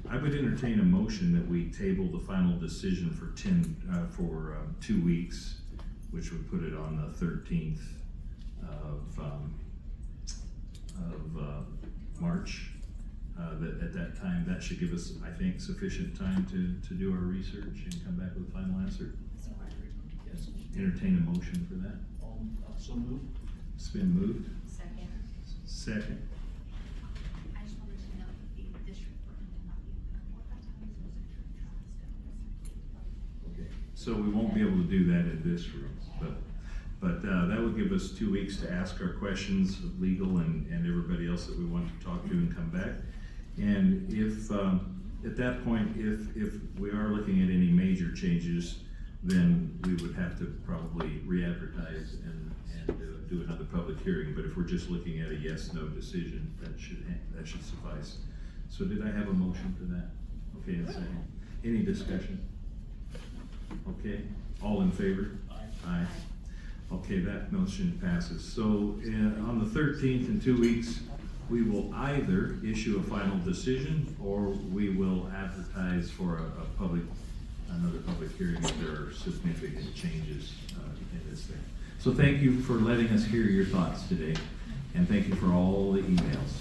[SPEAKER 1] I would entertain a motion that we table the final decision for 2 weeks, which would put it on the 13th of March. That at that time, that should give us, I think, sufficient time to do our research and come back with a final answer. Yes. Entertain a motion for that.
[SPEAKER 19] So moved.
[SPEAKER 1] It's been moved.
[SPEAKER 14] Second.
[SPEAKER 1] Second.
[SPEAKER 14] I just wanted to know if the district
[SPEAKER 1] Okay, so we won't be able to do that in this room, but that would give us 2 weeks to ask our questions of legal and everybody else that we want to talk to and come back. And if, at that point, if we are looking at any major changes, then we would have to probably re-advertise and do another public hearing. But if we're just looking at a yes/no decision, that should suffice. So did I have a motion for that? Okay, and second. Any discussion? Okay, all in favor? Aye. Okay, that motion passes. So on the 13th, in 2 weeks, we will either issue a final decision or we will advertise for another public hearing if there are significant changes in this thing. So thank you for letting us hear your thoughts today, and thank you for all the emails.